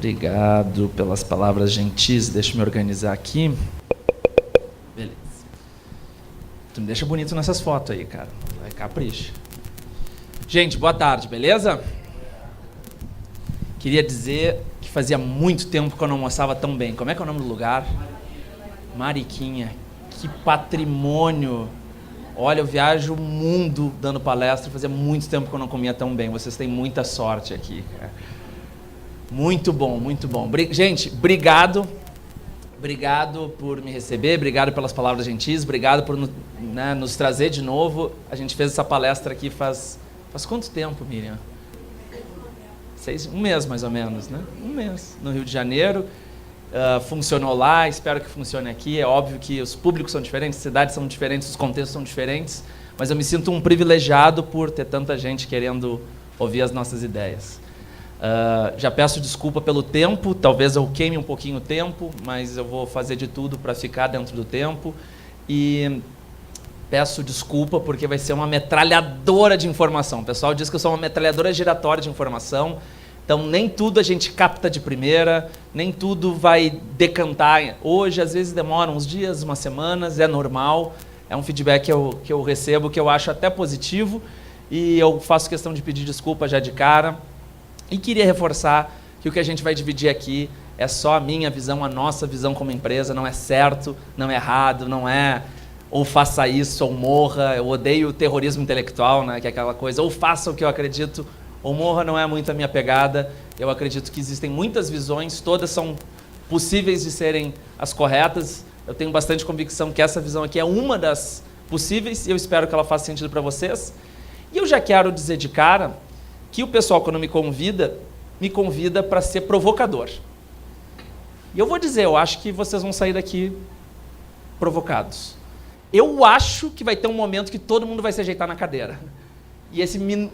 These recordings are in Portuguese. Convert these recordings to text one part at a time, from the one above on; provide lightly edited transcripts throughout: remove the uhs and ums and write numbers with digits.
Obrigado pelas palavras gentis. Deixa eu me organizar aqui. Beleza. Tu me deixa bonito nessas fotos aí, cara. Vai, capricha. Gente, boa tarde, beleza? Queria dizer que fazia muito tempo que eu não almoçava tão bem. Como é que é o nome do lugar? Mariquinha. Que patrimônio. Olha, eu viajo o mundo dando palestra. Fazia muito tempo que eu não comia tão bem. Vocês têm muita sorte aqui, cara. Muito bom, muito bom. Gente, obrigado. Obrigado por me receber, obrigado pelas palavras gentis, obrigado por nos trazer de novo. A gente fez essa palestra aqui faz quanto tempo, Miriam? Um mês, mais ou menos, né? Um mês, no Rio de Janeiro. Funcionou lá, espero que funcione aqui. É óbvio que os públicos são diferentes, as cidades são diferentes, os contextos são diferentes, mas eu me sinto um privilegiado por ter tanta gente querendo ouvir as nossas ideias. Já peço desculpa pelo tempo, talvez eu queime um pouquinho o tempo, mas eu vou fazer de tudo para ficar dentro do tempo. E peço desculpa porque vai ser uma metralhadora de informação. O pessoal diz que eu sou uma metralhadora giratória de informação, então nem tudo a gente capta de primeira, nem tudo vai decantar. Hoje, às vezes demora uns dias, umas semanas, é normal. É um feedback que eu recebo, que eu acho até positivo, e eu faço questão de pedir desculpa já de cara. E queria reforçar que o que a gente vai dividir aqui é só a minha visão, a nossa visão como empresa, não é certo, não é errado, não é ou faça isso ou morra. Eu odeio o terrorismo intelectual, né, que é aquela coisa, ou faça o que eu acredito ou morra, não é muito a minha pegada. Eu acredito que existem muitas visões, todas são possíveis de serem as corretas. Eu tenho bastante convicção que essa visão aqui é uma das possíveis e eu espero que ela faça sentido para vocês. E eu já quero dizer de cara que o pessoal, quando me convida para ser provocador. E eu vou dizer, eu acho que vocês vão sair daqui provocados. Eu acho que vai ter um momento que todo mundo vai se ajeitar na cadeira. E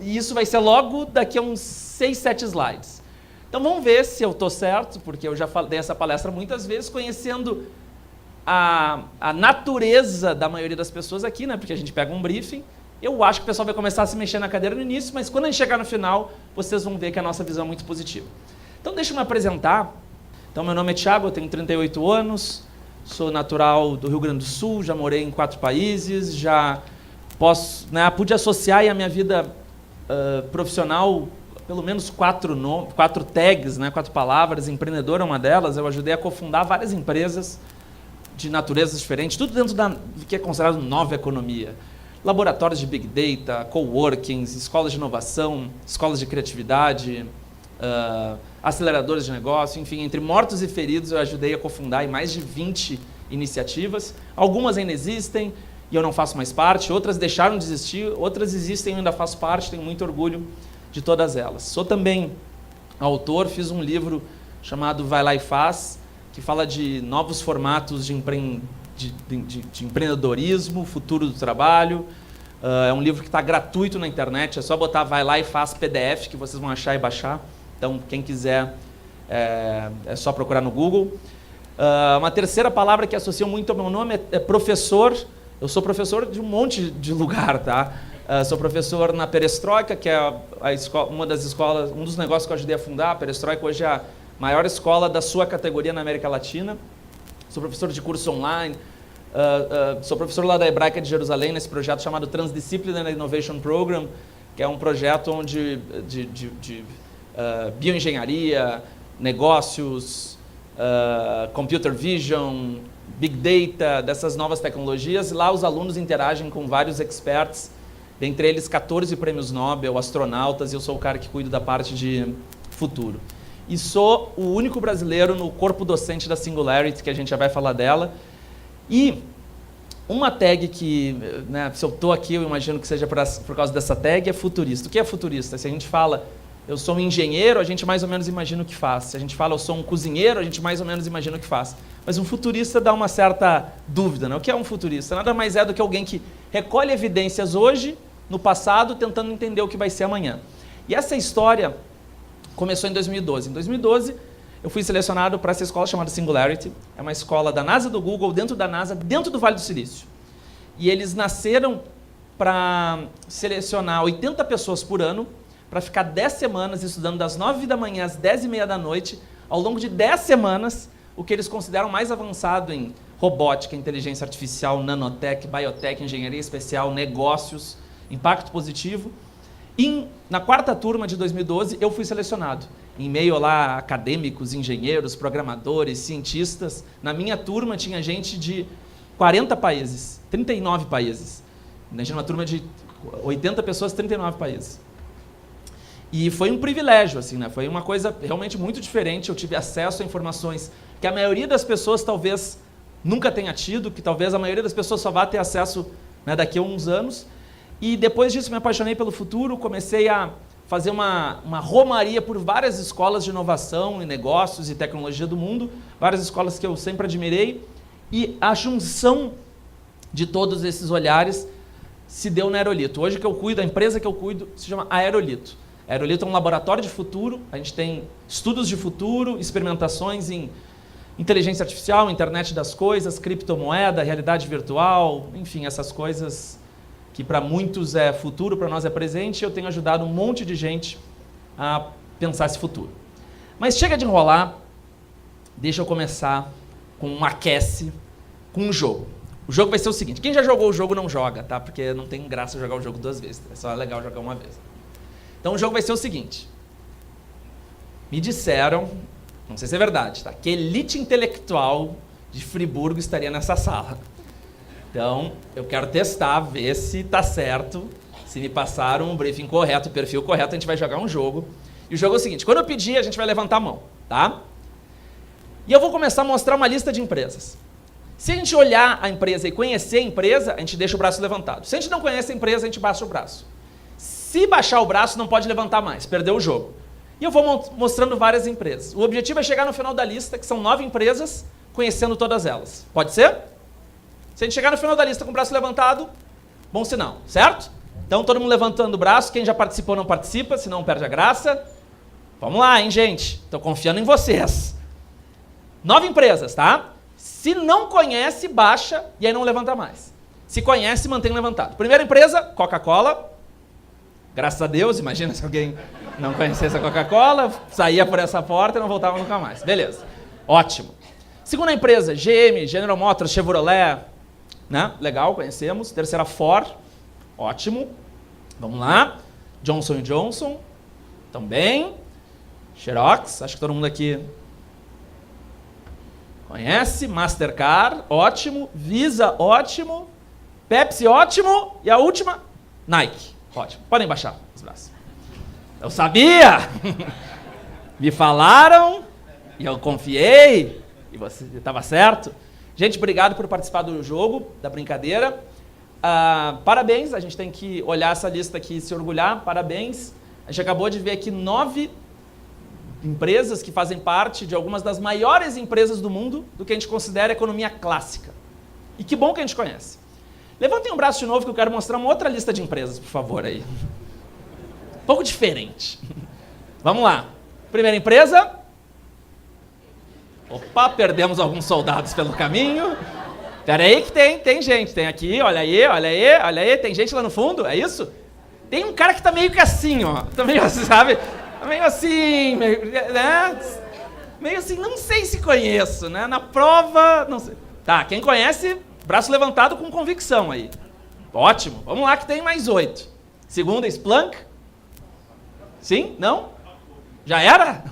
isso vai ser logo daqui a uns 6, 7 slides. Então vamos ver se eu estou certo, porque eu já dei essa palestra muitas vezes, conhecendo a natureza da maioria das pessoas aqui, né? Porque a gente pega um briefing. Eu acho que o pessoal vai começar a se mexer na cadeira no início, mas quando a gente chegar no final, vocês vão ver que a nossa visão é muito positiva. Então, deixa eu me apresentar. Então, meu nome é Thiago, eu tenho 38 anos, sou natural do Rio Grande do Sul, já morei em 4 países, já pude associar a minha vida profissional, pelo menos 4 tags, 4 palavras. Empreendedor é uma delas. Eu ajudei a cofundar várias empresas de naturezas diferentes, tudo dentro do que é considerado nova economia. Laboratórios de Big Data, coworkings, escolas de inovação, escolas de criatividade, aceleradores de negócio, enfim, entre mortos e feridos eu ajudei a cofundar em mais de 20 iniciativas. Algumas ainda existem e eu não faço mais parte, outras deixaram de existir, outras existem e eu ainda faço parte, tenho muito orgulho de todas elas. Sou também autor, fiz um livro chamado Vai Lá e Faz, que fala de novos formatos de empreendedorismo, futuro do trabalho. É um livro que está gratuito na internet, é só botar Vai Lá e Faz PDF, que vocês vão achar e baixar. Então, quem quiser, é só procurar no Google. Uma terceira palavra que associa muito ao meu nome é professor. Eu sou professor de um monte de lugar, tá? Sou professor na Perestroika, que é uma das escolas, um dos negócios que eu ajudei a fundar. A Perestroika hoje é a maior escola da sua categoria na América Latina. Sou professor de curso online, sou professor lá da Hebraica de Jerusalém, nesse projeto chamado Transdisciplinary Innovation Program, que é um projeto onde de bioengenharia, negócios, computer vision, big data, dessas novas tecnologias. E lá os alunos interagem com vários experts, dentre eles 14 prêmios Nobel, astronautas, e eu sou o cara que cuido da parte de futuro. E sou o único brasileiro no corpo docente da Singularity, que a gente já vai falar dela. E uma tag que, se eu estou aqui, eu imagino que seja por causa dessa tag, é futurista. O que é futurista? Se a gente fala, eu sou um engenheiro, a gente mais ou menos imagina o que faz. Se a gente fala, eu sou um cozinheiro, a gente mais ou menos imagina o que faz. Mas um futurista dá uma certa dúvida, né? O que é um futurista? Nada mais é do que alguém que recolhe evidências hoje, no passado, tentando entender o que vai ser amanhã. E essa história começou em 2012. Em 2012, eu fui selecionado para essa escola chamada Singularity. É uma escola da NASA, do Google, dentro da NASA, dentro do Vale do Silício. E eles nasceram para selecionar 80 pessoas por ano, para ficar 10 semanas estudando das 9 da manhã às 10h30 da noite, ao longo de 10 semanas, o que eles consideram mais avançado em robótica, inteligência artificial, nanotech, biotech, engenharia especial, negócios, impacto positivo. Na quarta turma de 2012, eu fui selecionado. Em meio lá, acadêmicos, engenheiros, programadores, cientistas. Na minha turma tinha gente de 40 países, 39 países. Imagina uma turma de 80 pessoas, 39 países. E foi um privilégio, assim, né? Foi uma coisa realmente muito diferente. Eu tive acesso a informações que a maioria das pessoas talvez nunca tenha tido, que talvez a maioria das pessoas só vá ter acesso, né, daqui a uns anos. E depois disso me apaixonei pelo futuro, comecei a fazer uma romaria por várias escolas de inovação e negócios e tecnologia do mundo, várias escolas que eu sempre admirei, e a junção de todos esses olhares se deu na Aerolito. Hoje que eu cuido, a empresa que eu cuido se chama Aerolito. A Aerolito é um laboratório de futuro, a gente tem estudos de futuro, experimentações em inteligência artificial, internet das coisas, criptomoeda, realidade virtual, enfim, essas coisas que para muitos é futuro, para nós é presente, e eu tenho ajudado um monte de gente a pensar esse futuro. Mas chega de enrolar, deixa eu começar com um aquece, com um jogo. O jogo vai ser o seguinte, quem já jogou o jogo não joga, tá? Porque não tem graça jogar o jogo 2 vezes, é só legal jogar uma vez. Então o jogo vai ser o seguinte, me disseram, não sei se é verdade, tá? Que elite intelectual de Friburgo estaria nessa sala. Então, eu quero testar, ver se está certo, se me passaram um briefing correto, o perfil correto, a gente vai jogar um jogo. E o jogo é o seguinte, quando eu pedir, a gente vai levantar a mão, tá? E eu vou começar a mostrar uma lista de empresas. Se a gente olhar a empresa e conhecer a empresa, a gente deixa o braço levantado. Se a gente não conhece a empresa, a gente baixa o braço. Se baixar o braço, não pode levantar mais, perdeu o jogo. E eu vou mostrando várias empresas. O objetivo é chegar no final da lista, que são 9 empresas, conhecendo todas elas. Pode ser? Se a gente chegar no final da lista com o braço levantado, bom sinal, certo? Então, todo mundo levantando o braço. Quem já participou não participa, senão perde a graça. Vamos lá, hein, gente? Estou confiando em vocês. 9 empresas, tá? Se não conhece, baixa e aí não levanta mais. Se conhece, mantém levantado. Primeira empresa, Coca-Cola. Graças a Deus, imagina se alguém não conhecesse a Coca-Cola, saía por essa porta e não voltava nunca mais. Beleza, ótimo. Segunda empresa, GM, General Motors, Chevrolet, né? Legal, conhecemos. Terceira, Ford, ótimo. Vamos lá. Johnson & Johnson, também. Xerox, acho que todo mundo aqui conhece. Mastercard, ótimo. Visa, ótimo. Pepsi, ótimo. E a última, Nike, ótimo. Podem baixar os braços. Eu sabia! Me falaram e eu confiei e você estava certo. Gente, obrigado por participar do jogo, da brincadeira. Parabéns, a gente tem que olhar essa lista aqui e se orgulhar. Parabéns. A gente acabou de ver aqui 9 empresas que fazem parte de algumas das maiores empresas do mundo, do que a gente considera economia clássica. E que bom que a gente conhece. Levantem um braço de novo que eu quero mostrar uma outra lista de empresas, por favor, aí. Um pouco diferente. Vamos lá. Primeira empresa. Opa, perdemos alguns soldados pelo caminho. Espera aí que tem gente. Tem aqui, olha aí, tem gente lá no fundo, é isso? Tem um cara que tá meio que assim, ó. Tá meio assim, sabe? Tá meio assim, né? Meio assim, não sei se conheço, né? Na prova, não sei. Tá, quem conhece, braço levantado com convicção aí. Ótimo, vamos lá que tem mais 8. Segunda, Splunk. Sim? Não? Já era?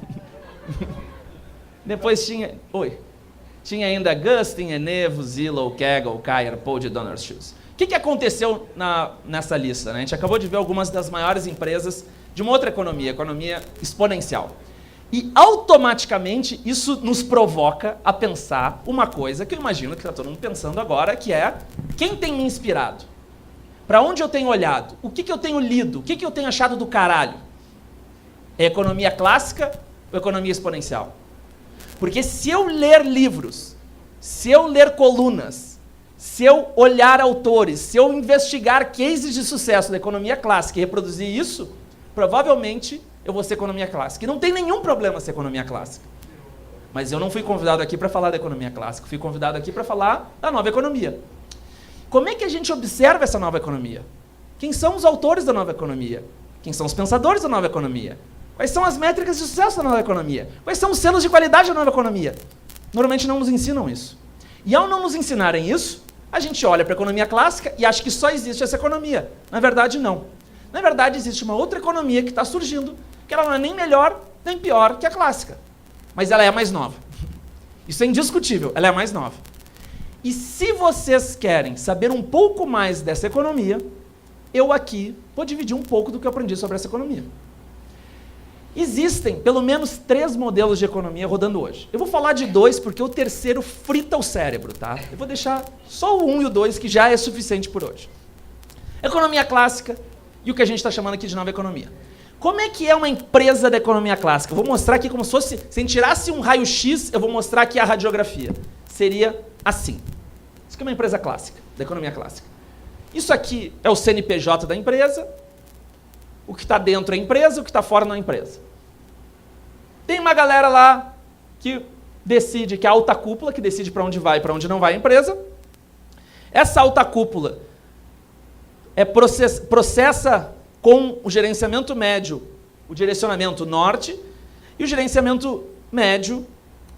Depois tinha... Oi. Tinha ainda Gustin, Enevo, Zillow, Kaggle, Kaier, Pod, Donner Shoes. O que aconteceu nessa lista, né? A gente acabou de ver algumas das maiores empresas de uma outra economia, economia exponencial. E automaticamente isso nos provoca a pensar uma coisa que eu imagino que está todo mundo pensando agora, que é quem tem me inspirado? Para onde eu tenho olhado? O que eu tenho lido? O que eu tenho achado do caralho? É economia clássica ou economia exponencial? Porque se eu ler livros, se eu ler colunas, se eu olhar autores, se eu investigar cases de sucesso da economia clássica e reproduzir isso, provavelmente eu vou ser economia clássica. E não tem nenhum problema ser economia clássica. Mas eu não fui convidado aqui para falar da economia clássica, fui convidado aqui para falar da nova economia. Como é que a gente observa essa nova economia? Quem são os autores da nova economia? Quem são os pensadores da nova economia? Quais são as métricas de sucesso da nova economia? Quais são os selos de qualidade da nova economia? Normalmente não nos ensinam isso. E ao não nos ensinarem isso, a gente olha para a economia clássica e acha que só existe essa economia. Na verdade, não. Na verdade, existe uma outra economia que está surgindo, que ela não é nem melhor nem pior que a clássica. Mas ela é a mais nova. Isso é indiscutível, ela é a mais nova. E se vocês querem saber um pouco mais dessa economia, eu aqui vou dividir um pouco do que eu aprendi sobre essa economia. Existem pelo menos 3 modelos de economia rodando hoje. Eu vou falar de 2 porque o terceiro frita o cérebro, tá? Eu vou deixar só o 1 e o 2 que já é suficiente por hoje. Economia clássica e o que a gente está chamando aqui de nova economia. Como é que é uma empresa da economia clássica? Eu vou mostrar aqui como se fosse, se a gente tirasse um raio-x, eu vou mostrar aqui a radiografia. Seria assim. Isso aqui é uma empresa clássica, da economia clássica. Isso aqui é o CNPJ da empresa, o que está dentro é a empresa, o que está fora não é a empresa. Tem uma galera lá que decide, que é a alta cúpula, que decide para onde vai e para onde não vai a empresa. Essa alta cúpula processa com o gerenciamento médio o direcionamento norte e o gerenciamento médio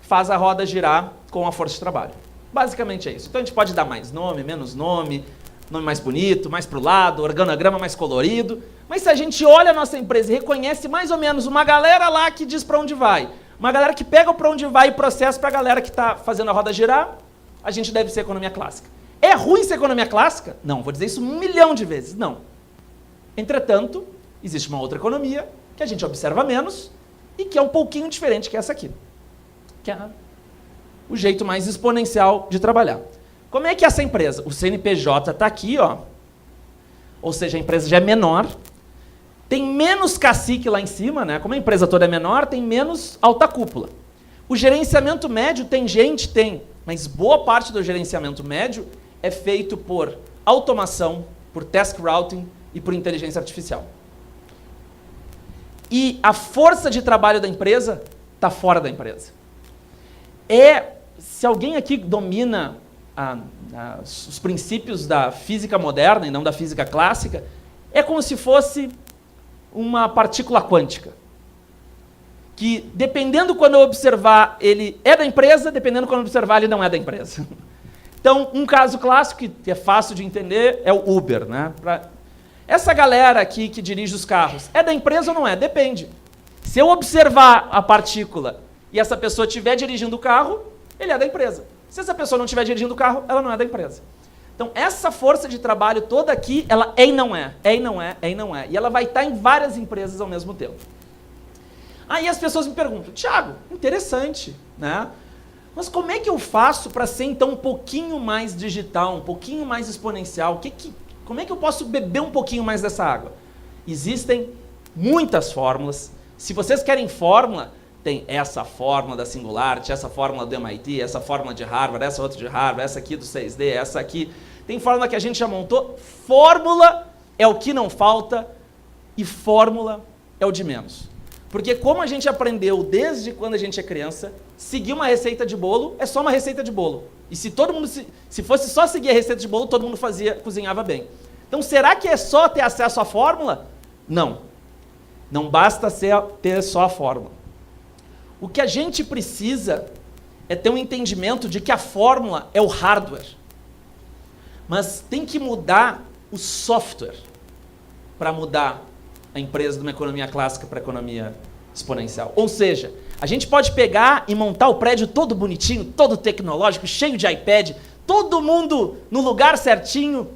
faz a roda girar com a força de trabalho. Basicamente é isso. Então a gente pode dar mais nome, menos nome, nome mais bonito, mais para o lado, organograma mais colorido. Mas se a gente olha a nossa empresa e reconhece mais ou menos uma galera lá que diz para onde vai, uma galera que pega para onde vai e processa para a galera que está fazendo a roda girar, a gente deve ser economia clássica. É ruim ser economia clássica? Não, vou dizer isso 1 milhão de vezes, não. Entretanto, existe uma outra economia que a gente observa menos e que é um pouquinho diferente que essa aqui, que é o jeito mais exponencial de trabalhar. Como é que é essa empresa? O CNPJ está aqui, ó. Ou seja, a empresa já é menor, tem menos cacique lá em cima, né? Como a empresa toda é menor, tem menos alta cúpula. O gerenciamento médio tem, mas boa parte do gerenciamento médio é feito por automação, por task routing e por inteligência artificial. E a força de trabalho da empresa está fora da empresa. Se alguém aqui domina os princípios da física moderna e não da física clássica, é como se fosse uma partícula quântica, que dependendo quando eu observar, ele é da empresa, dependendo quando eu observar, ele não é da empresa. Então, um caso clássico que é fácil de entender é o Uber, né? Essa galera aqui que dirige os carros, é da empresa ou não é? Depende. Se eu observar a partícula e essa pessoa estiver dirigindo o carro, ele é da empresa. Se essa pessoa não estiver dirigindo o carro, ela não é da empresa. Então, essa força de trabalho toda aqui, ela é e não é, é e não é, é e não é. E ela vai estar em várias empresas ao mesmo tempo. Aí as pessoas me perguntam, Thiago, interessante, né? Mas como é que eu faço para ser, então, um pouquinho mais digital, um pouquinho mais exponencial? Como é que eu posso beber um pouquinho mais dessa água? Existem muitas fórmulas. Se vocês querem fórmula, tem essa fórmula da Singularity, essa fórmula do MIT, essa fórmula de Harvard, essa outra de Harvard, essa aqui do 6D, essa aqui. Tem fórmula que a gente já montou. Fórmula é o que não falta e fórmula é o de menos. Porque como a gente aprendeu desde quando a gente é criança, seguir uma receita de bolo é só uma receita de bolo. E se todo mundo, se fosse só seguir a receita de bolo, todo mundo cozinhava bem. Então, será que é só ter acesso à fórmula? Não. Não basta ter só a fórmula. O que a gente precisa é ter um entendimento de que a fórmula é o hardware. Mas tem que mudar o software para mudar a empresa de uma economia clássica para a economia exponencial. Ou seja, a gente pode pegar e montar o prédio todo bonitinho, todo tecnológico, cheio de iPad, todo mundo no lugar certinho,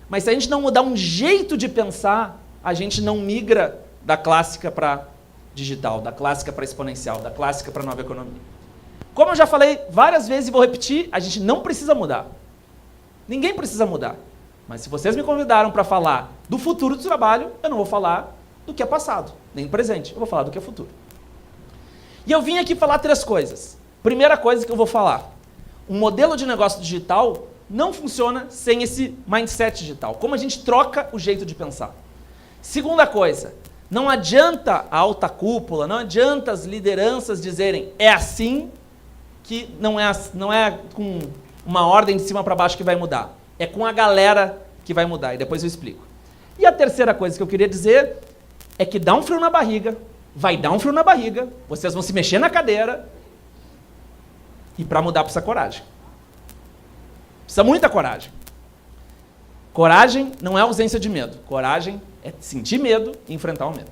mas se a gente não mudar um jeito de pensar, a gente não migra da clássica para digital, da clássica para exponencial, da clássica para nova economia. Como eu já falei várias vezes e vou repetir, a gente não precisa mudar. Ninguém precisa mudar. Mas se vocês me convidaram para falar do futuro do trabalho, eu não vou falar do que é passado, nem presente. Eu vou falar do que é futuro. E eu vim aqui falar 3 coisas. Primeira coisa que eu vou falar. Um modelo de negócio digital não funciona sem esse mindset digital. Como a gente troca o jeito de pensar. Segunda coisa, não adianta a alta cúpula, não adianta as lideranças dizerem é assim, que não é com uma ordem de cima para baixo que vai mudar. É com a galera que vai mudar, e depois eu explico. E a terceira coisa que eu queria dizer é que dá um frio na barriga vai dar um frio na barriga, vocês vão se mexer na cadeira, e para mudar precisa coragem. Precisa muita coragem. Coragem não é ausência de medo. Coragem é sentir medo e enfrentar o medo.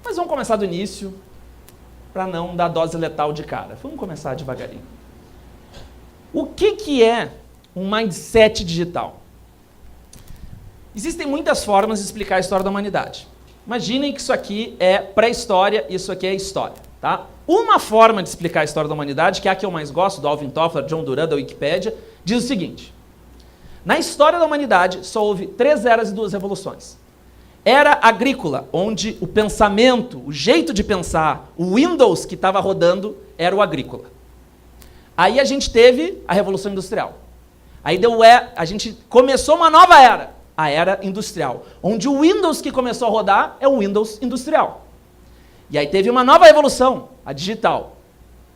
Mas vamos começar do início, para não dar dose letal de cara. Vamos começar devagarinho. O que é um mindset digital? Existem muitas formas de explicar a história da humanidade. Imaginem que isso aqui é pré-história e isso aqui é história. Tá? Uma forma de explicar a história da humanidade, que é a que eu mais gosto, do Alvin Toffler, John Duran, da Wikipédia, diz o seguinte: na história da humanidade só houve 3 eras e 2 revoluções. Era agrícola, onde o pensamento, o jeito de pensar, o Windows que estava rodando era o agrícola. Aí a gente teve a Revolução Industrial. Aí a gente começou uma nova era, a era industrial, onde o Windows que começou a rodar é o Windows industrial. E aí teve uma nova revolução, a digital,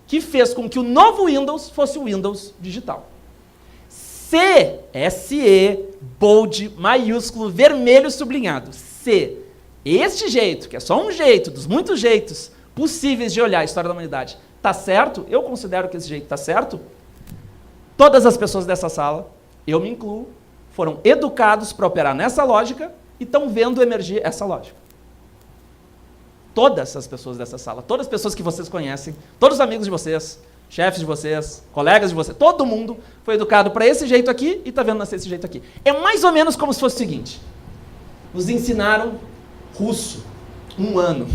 que fez com que o novo Windows fosse o Windows digital. C, S-E, bold, maiúsculo, vermelho sublinhado. C. Este jeito, que é só um jeito, dos muitos jeitos possíveis de olhar a história da humanidade, está certo? Eu considero que esse jeito está certo. Todas as pessoas dessa sala, eu me incluo, foram educados para operar nessa lógica e estão vendo emergir essa lógica. Todas as pessoas dessa sala, todas as pessoas que vocês conhecem, todos os amigos de vocês, chefes de vocês, colegas de vocês, todo mundo foi educado para esse jeito aqui e está vendo nascer esse jeito aqui. É mais ou menos como se fosse o seguinte: nos ensinaram russo 1 ano,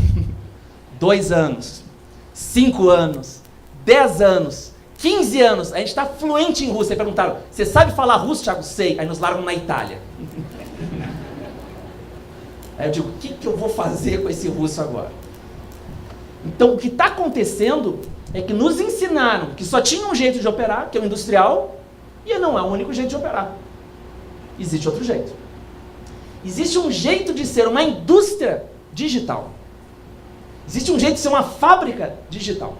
2 anos, 5 anos, 10 anos, 15 anos, a gente está fluente em russo. Aí perguntaram: você sabe falar russo, Thiago? Sei. Aí nos largam na Itália. Aí eu digo: o que eu vou fazer com esse russo agora? Então o que está acontecendo é que nos ensinaram que só tinha um jeito de operar, que é o industrial, e não é o único jeito de operar. Existe outro jeito. Existe um jeito de ser uma indústria digital. Existe um jeito de ser uma fábrica digital.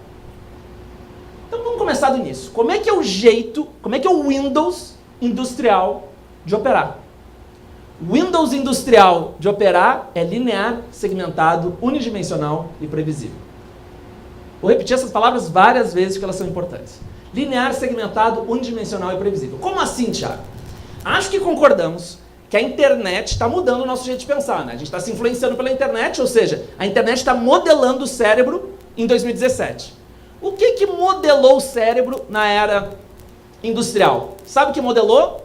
Então vamos começar do início. Como é que é o jeito, como é que é o Windows industrial de operar? O Windows industrial de operar é linear, segmentado, unidimensional e previsível. Vou repetir essas palavras várias vezes porque elas são importantes. Linear, segmentado, unidimensional e previsível. Como assim, Thiago? Acho que concordamos que a internet está mudando o nosso jeito de pensar, né? A gente está se influenciando pela internet, ou seja, a internet está modelando o cérebro em 2017. O que modelou o cérebro na era industrial? Sabe o que modelou?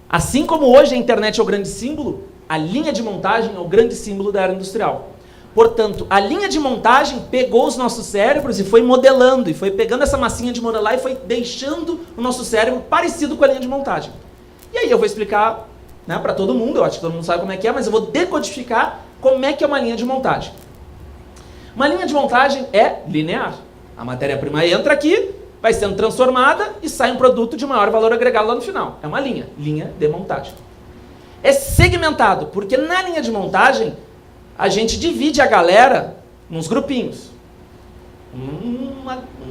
Assim como hoje a internet é o grande símbolo, a linha de montagem é o grande símbolo da era industrial. Portanto, a linha de montagem pegou os nossos cérebros e foi modelando, e foi pegando essa massinha de modelar e foi deixando o nosso cérebro parecido com a linha de montagem. E aí eu vou explicar, né, para todo mundo, eu acho que todo mundo sabe como é que é, mas eu vou decodificar como é que é uma linha de montagem. Uma linha de montagem é linear. A matéria-prima entra aqui, vai sendo transformada e sai um produto de maior valor agregado lá no final. É uma linha de montagem. É segmentado, porque na linha de montagem a gente divide a galera nos grupinhos,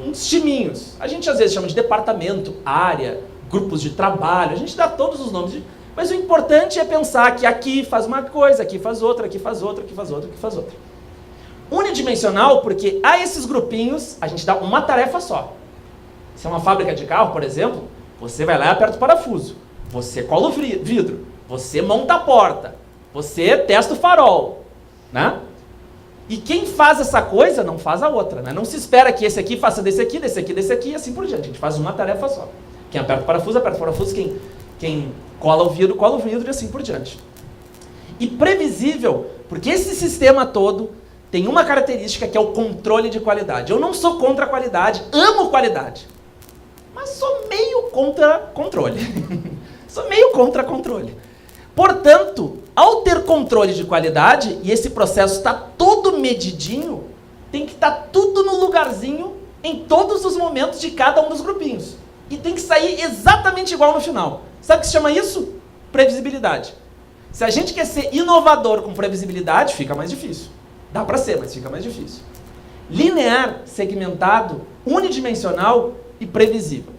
uns timinhos. A gente às vezes chama de departamento, área, grupos de trabalho, a gente dá todos os nomes, mas o importante é pensar que aqui faz uma coisa, aqui faz outra, aqui faz outra, aqui faz outra, aqui faz outra. Unidimensional porque a esses grupinhos a gente dá uma tarefa só. Se é uma fábrica de carro, por exemplo, você vai lá e aperta o parafuso, você cola o vidro, você monta a porta, você testa o farol, né? E quem faz essa coisa não faz a outra, né? Não se espera que esse aqui faça desse aqui, desse aqui, desse aqui e assim por diante. A gente faz uma tarefa só. Quem aperta o parafuso, quem cola o vidro e assim por diante. E previsível, porque esse sistema todo tem uma característica que é o controle de qualidade. Eu não sou contra a qualidade, amo qualidade, mas sou meio contra controle. Sou meio contra controle. Portanto, ao ter controle de qualidade, e esse processo está todo medidinho, tem que estar tudo no lugarzinho, em todos os momentos de cada um dos grupinhos. E tem que sair exatamente igual no final. Sabe o que se chama isso? Previsibilidade. Se a gente quer ser inovador com previsibilidade, fica mais difícil. Dá para ser, mas fica mais difícil. Linear, segmentado, unidimensional e previsível.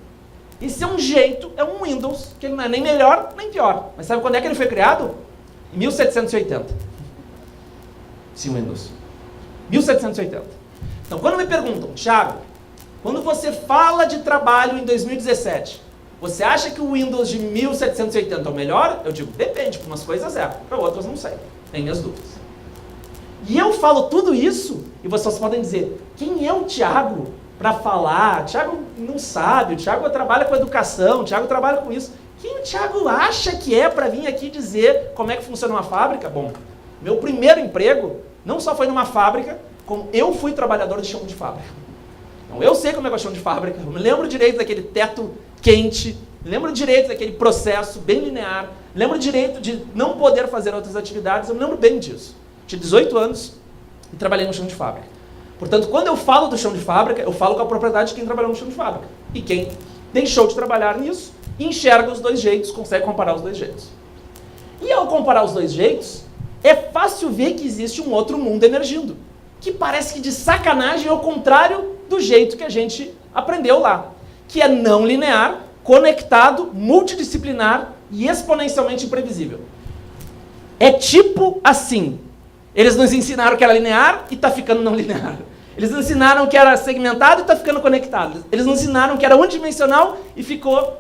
Esse é um jeito, é um Windows, que ele não é nem melhor nem pior. Mas sabe quando é que ele foi criado? Em 1780. Esse Windows. 1780. Então, quando me perguntam, Thiago, quando você fala de trabalho em 2017, você acha que o Windows de 1780 é o melhor? Eu digo, depende, para umas coisas é, para outras não sei, tem minhas dúvidas. E eu falo tudo isso, e vocês podem dizer, quem é o Thiago para falar? O Thiago não sabe, o Thiago trabalha com educação, o Thiago trabalha com isso. Quem o Thiago acha que é para vir aqui dizer como é que funciona uma fábrica? Bom, meu primeiro emprego não só foi numa fábrica, como eu fui trabalhador de chão de fábrica. Então eu sei como é que é o chão de fábrica, eu me lembro direito daquele teto quente, me lembro direito daquele processo bem linear, me lembro direito de não poder fazer outras atividades, eu me lembro bem disso. Tinha 18 anos e trabalhei no chão de fábrica. Portanto, quando eu falo do chão de fábrica, eu falo com a propriedade de quem trabalhou no chão de fábrica. E quem deixou de trabalhar nisso, enxerga os dois jeitos, consegue comparar os dois jeitos. E ao comparar os dois jeitos, é fácil ver que existe um outro mundo emergindo, que parece que de sacanagem é o contrário do jeito que a gente aprendeu lá, que é não linear, conectado, multidisciplinar e exponencialmente imprevisível. É tipo assim, eles nos ensinaram que era linear e está ficando não linear. Eles nos ensinaram que era segmentado e está ficando conectado. Eles nos ensinaram que era unidimensional e ficou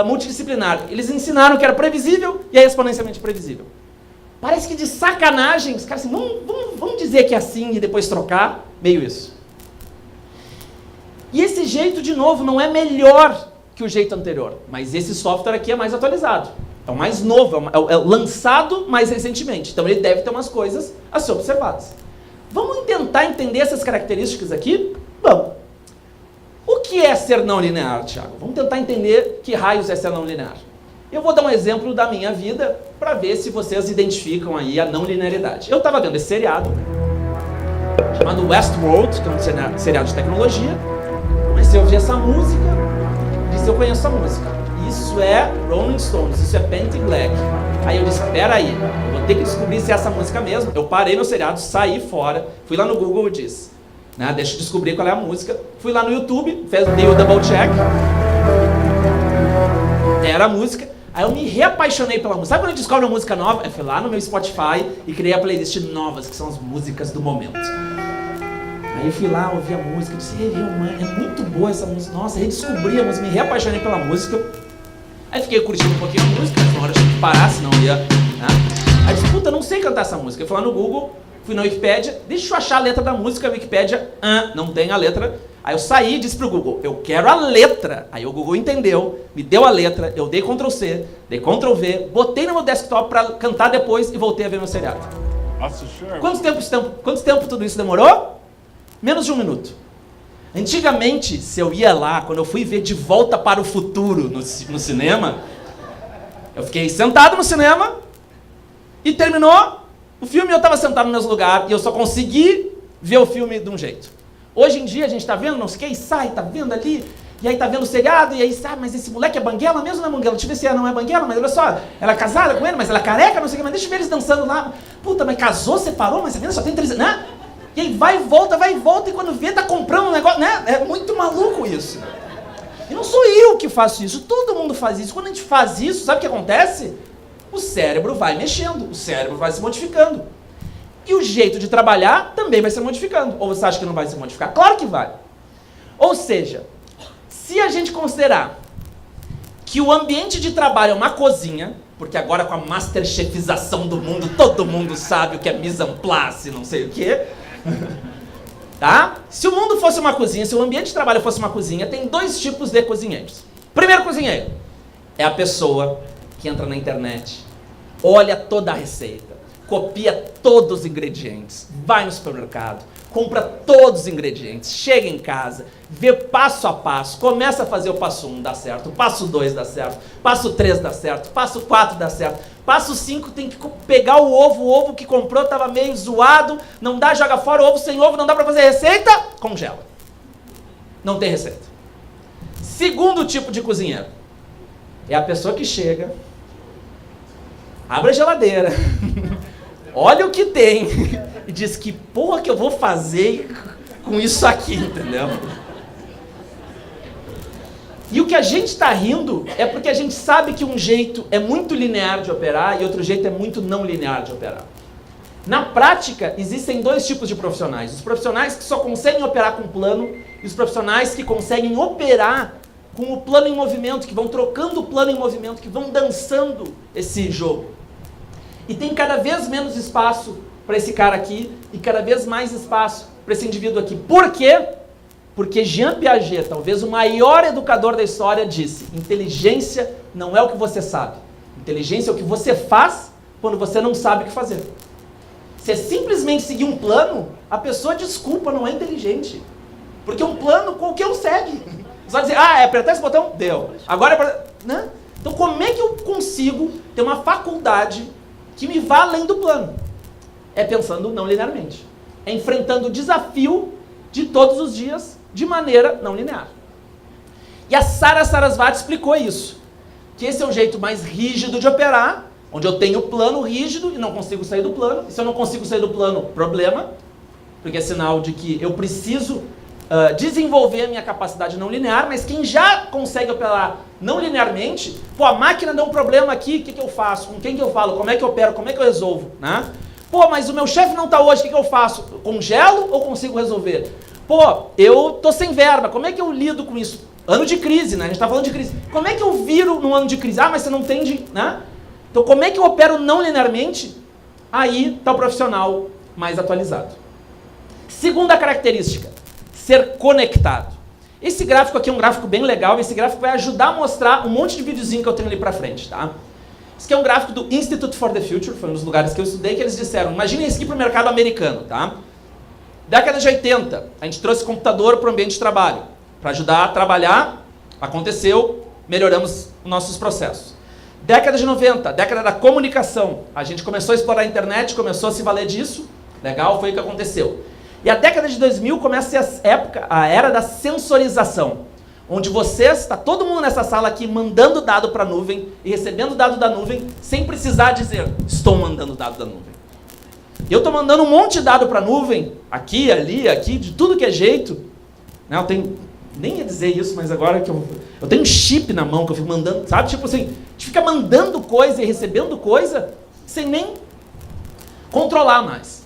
multidisciplinar. Eles ensinaram que era previsível e é exponencialmente previsível. Parece que de sacanagem, os caras assim, vamos dizer que é assim e depois trocar, meio isso. E esse jeito, de novo, não é melhor que o jeito anterior, mas esse software aqui é mais atualizado. É o mais novo, é lançado mais recentemente. Então ele deve ter umas coisas a ser observadas. Vamos tentar entender essas características aqui? Vamos. O que é ser não linear, Thiago? Vamos tentar entender que raios é ser não linear. Eu vou dar um exemplo da minha vida para ver se vocês identificam aí a não linearidade. Eu estava vendo esse seriado chamado Westworld, que é um seriado de tecnologia. Comecei a ouvir essa música, disse, eu conheço essa música. Isso é Rolling Stones, isso é Paint in Black. Aí eu disse, espera aí, eu vou ter que descobrir se é essa música mesmo. Eu parei meu seriado, saí fora, fui lá no Google e disse, né, deixa eu descobrir qual é a música. Fui lá no YouTube, dei o double check. Era a música. Aí eu me reapaixonei pela música. Sabe quando eu descobro uma música nova? Eu fui lá no meu Spotify e criei a playlist novas, que são as músicas do momento. Aí eu fui lá, ouvi a música, disse, é muito boa essa música. Nossa, redescobri a música, me reapaixonei pela música. Aí fiquei curtindo um pouquinho a música, na hora de parar, senão ia... Né? Aí disse, puta, não sei cantar essa música. Eu fui lá no Google, fui na Wikipédia, deixa eu achar a letra da música, a Wikipédia, não tem a letra. Aí eu saí e disse pro Google, eu quero a letra. Aí o Google entendeu, me deu a letra, eu dei Ctrl+C, dei Ctrl+V, botei no meu desktop para cantar depois e voltei a ver meu seriado. Nossa, sure. Quanto tempo tudo isso demorou? Menos de 1 minuto. Antigamente, se eu ia lá, quando eu fui ver De Volta para o Futuro no cinema, eu fiquei sentado no cinema e terminou o filme, eu estava sentado no mesmo lugar e eu só consegui ver o filme de um jeito. Hoje em dia a gente está vendo, não sei o que, e sai, está vendo ali, e aí está vendo o seriado, e aí sabe, mas esse moleque é banguela mesmo ou não é banguela? Deixa eu ver se ela não é banguela, mas olha só, ela é casada com ele, mas ela é careca, não sei o que, mas deixa eu ver eles dançando lá. Puta, mas casou, separou, mas a menina só tem 3 anos, né? E aí vai e volta, e quando vê, tá comprando um negócio, né? É muito maluco isso. E não sou eu que faço isso, todo mundo faz isso. Quando a gente faz isso, sabe o que acontece? O cérebro vai mexendo, o cérebro vai se modificando. E o jeito de trabalhar também vai se modificando. Ou você acha que não vai se modificar? Claro que vai. Ou seja, se a gente considerar que o ambiente de trabalho é uma cozinha, porque agora com a masterchefização do mundo, todo mundo sabe o que é mise en place, não sei o quê. Tá? Se o mundo fosse uma cozinha, se o ambiente de trabalho fosse uma cozinha, tem 2 tipos de cozinheiros. Primeiro cozinheiro é a pessoa que entra na internet, olha toda a receita, copia todos os ingredientes, vai no supermercado, compra todos os ingredientes, chega em casa, vê passo a passo, começa a fazer o passo 1, dá certo, o passo 2 dá certo, passo 3 dá certo, passo 4 dá certo, passo 5 tem que pegar o ovo que comprou estava meio zoado, não dá, joga fora, o ovo sem ovo, não dá para fazer receita, congela. Não tem receita. Segundo tipo de cozinheiro, é a pessoa que chega, abre a geladeira, olha o que tem e diz que porra que eu vou fazer com isso aqui, entendeu? E o que a gente está rindo é porque a gente sabe que um jeito é muito linear de operar e outro jeito é muito não linear de operar. Na prática, existem dois tipos de profissionais. Os profissionais que só conseguem operar com plano e os profissionais que conseguem operar com o plano em movimento, que vão trocando o plano em movimento, que vão dançando esse jogo. E tem cada vez menos espaço para esse cara aqui e cada vez mais espaço para esse indivíduo aqui. Por quê? Porque Jean Piaget, talvez o maior educador da história, disse: inteligência não é o que você sabe. Inteligência é o que você faz quando você não sabe o que fazer. Se é simplesmente seguir um plano, a pessoa, desculpa, não é inteligente. Porque um plano qualquer um segue. Você vai dizer, é apertar esse botão? Deu. Agora é pra... né? Então como é que eu consigo ter uma faculdade que me vá além do plano? É pensando não linearmente. É enfrentando o desafio de todos os dias de maneira não linear. E a Sara Sarasvati explicou isso. Que esse é o jeito mais rígido de operar, onde eu tenho plano rígido e não consigo sair do plano. E se eu não consigo sair do plano, problema, porque é sinal de que eu preciso desenvolver a minha capacidade não linear, mas quem já consegue operar não linearmente, a máquina deu um problema aqui, o que eu faço? Com quem que eu falo? Como é que eu opero? Como é que eu resolvo? Né? Mas o meu chefe não está hoje, o que eu faço? Congelo ou consigo resolver? Eu tô sem verba, como é que eu lido com isso? Ano de crise, né? A gente está falando de crise. Como é que eu viro num ano de crise? Mas você não tem, né? Então, como é que eu opero não linearmente? Aí está o profissional mais atualizado. Segunda característica, ser conectado. Esse gráfico aqui é um gráfico bem legal, esse gráfico vai ajudar a mostrar um monte de videozinho que eu tenho ali pra frente, tá? Esse aqui é um gráfico do Institute for the Future, foi um dos lugares que eu estudei, que eles disseram, imaginem isso aqui para o mercado americano, tá? Década de 80, a gente trouxe computador para o ambiente de trabalho, para ajudar a trabalhar, aconteceu, melhoramos nossos processos. Década de 90, década da comunicação, a gente começou a explorar a internet, começou a se valer disso, legal, foi o que aconteceu. E a década de 2000 começa a ser a era da sensorização, onde está todo mundo nessa sala aqui mandando dado para a nuvem e recebendo dado da nuvem, sem precisar dizer, estou mandando dado da nuvem. Eu estou mandando um monte de dado para a nuvem, aqui, ali, aqui, de tudo que é jeito. Né, eu tenho, nem ia dizer isso, mas agora que eu tenho um chip na mão que eu fico mandando, sabe? Tipo assim, a gente fica mandando coisa e recebendo coisa sem nem controlar mais.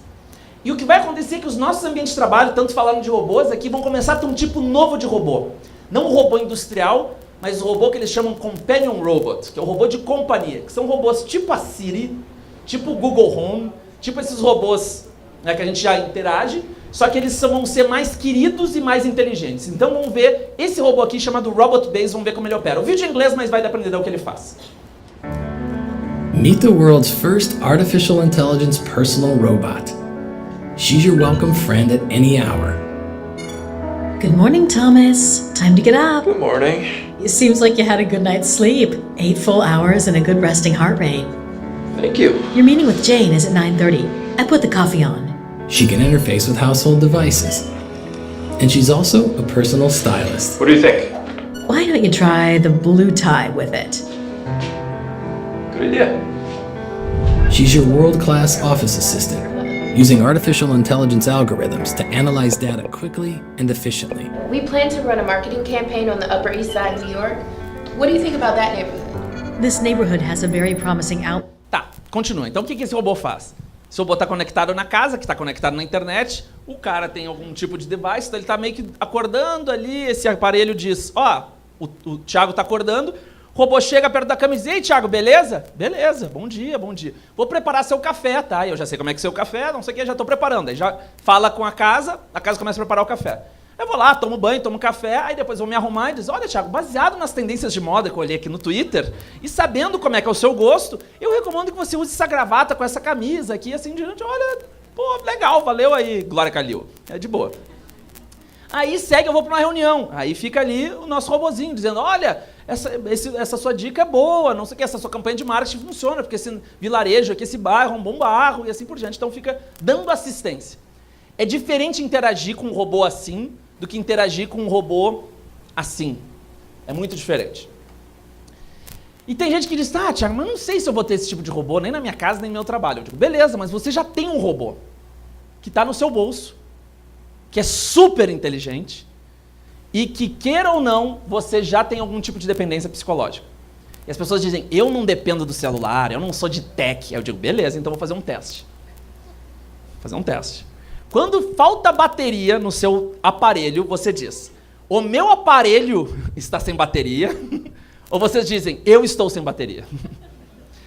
E o que vai acontecer é que os nossos ambientes de trabalho, tanto falando de robôs aqui, vão começar a ter um tipo novo de robô. Não o robô industrial, mas o robô que eles chamam Companion Robot, que é o robô de companhia, que são robôs tipo a Siri, tipo o Google Home, tipo esses robôs, né, que a gente já interage, só que eles vão ser mais queridos e mais inteligentes. Então vamos ver esse robô aqui chamado Robot Base, vamos ver como ele opera. O vídeo é em inglês, mas vai dar para entender o que ele faz. Meet the world's first artificial intelligence personal robot. She's your welcome friend at any hour. Good morning, Thomas. Time to get up. Good morning. It seems like you had a good night's sleep. 8 full hours and a good resting heart rate. Thank you. Your meeting with Jane is at 9:30. I put the coffee on. She can interface with household devices. And she's also a personal stylist. What do you think? Why don't you try the blue tie with it? Good idea. She's your world-class office assistant, using artificial intelligence algorithms to analyze data quickly and efficiently. We plan to run a marketing campaign on the Upper East Side of New York. What do you think about that neighborhood? This neighborhood has a very promising Tá, continua. Então o que esse robô faz? Esse robô está conectado na casa, que está conectado na internet, o cara tem algum tipo de device, então ele está meio que acordando ali, esse aparelho diz, o Thiago está acordando, o robô chega perto da cama e diz, ei, Thiago, beleza? Beleza, bom dia, bom dia. Vou preparar seu café, tá? Eu já sei como é que é seu café, não sei o que, já estou preparando. Aí já fala com a casa começa a preparar o café. Eu vou lá, tomo banho, tomo café, aí depois vou me arrumar e diz, olha, Thiago, baseado nas tendências de moda que eu olhei aqui no Twitter, e sabendo como é que é o seu gosto, eu recomendo que você use essa gravata com essa camisa aqui, assim diante, olha, pô, legal, valeu aí, Glória Calil. É de boa. Aí segue, eu vou para uma reunião, aí fica ali o nosso robozinho, dizendo, olha, essa sua dica é boa, não sei o que, essa sua campanha de marketing funciona, porque esse vilarejo aqui, esse bairro é um bom bairro, e assim por diante, então fica dando assistência. É diferente interagir com um robô assim, do que interagir com um robô assim. É muito diferente. E tem gente que diz, Thiago, mas não sei se eu vou ter esse tipo de robô, nem na minha casa, nem no meu trabalho. Eu digo, beleza, mas você já tem um robô que está no seu bolso, que é super inteligente, e que, queira ou não, você já tem algum tipo de dependência psicológica. E as pessoas dizem, eu não dependo do celular, eu não sou de tech. Eu digo, beleza, então vou fazer um teste. fazer um teste. Quando falta bateria no seu aparelho, você diz, o meu aparelho está sem bateria, ou vocês dizem, eu estou sem bateria.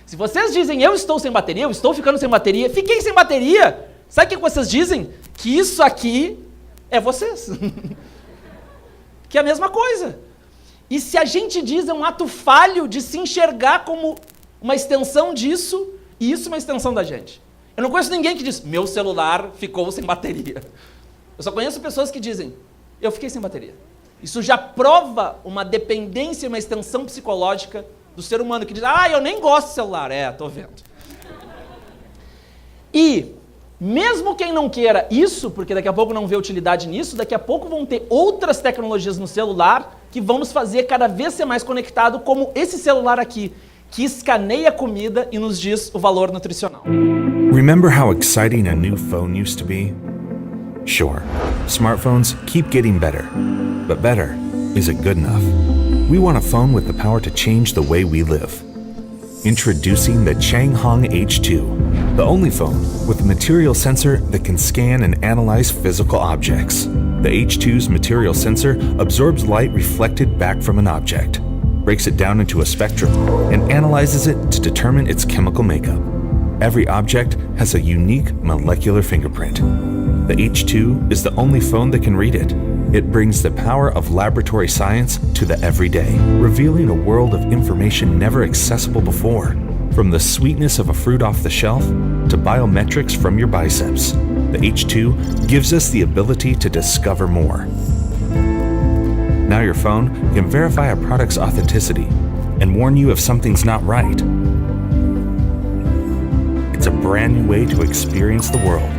Se vocês dizem, eu estou sem bateria, eu estou ficando sem bateria, fiquei sem bateria, sabe o que vocês dizem? Que isso aqui é vocês. Que é a mesma coisa. E se a gente diz, é um ato falho de se enxergar como uma extensão disso, e isso é uma extensão da gente. Eu não conheço ninguém que diz, meu celular ficou sem bateria. Eu só conheço pessoas que dizem, eu fiquei sem bateria. Isso já prova uma dependência, uma extensão psicológica do ser humano, que diz, eu nem gosto de celular. Tô vendo. E, mesmo quem não queira isso, porque daqui a pouco não vê utilidade nisso, daqui a pouco vão ter outras tecnologias no celular que vão nos fazer cada vez ser mais conectado, como esse celular aqui, que escaneia a comida e nos diz o valor nutricional. Remember how exciting a new phone used to be? Sure, smartphones keep getting better, but better isn't good enough. We want a phone with the power to change the way we live. Introducing the Changhong H2, the only phone with a material sensor that can scan and analyze physical objects. The H2's material sensor absorbs light reflected back from an object, breaks it down into a spectrum, and analyzes it to determine its chemical makeup. Every object has a unique molecular fingerprint. The H2 is the only phone that can read it. It brings the power of laboratory science to the everyday, revealing a world of information never accessible before. From the sweetness of a fruit off the shelf to biometrics from your biceps, the H2 gives us the ability to discover more. Now your phone can verify a product's authenticity and warn you if something's not right. It's a brand new way to experience the world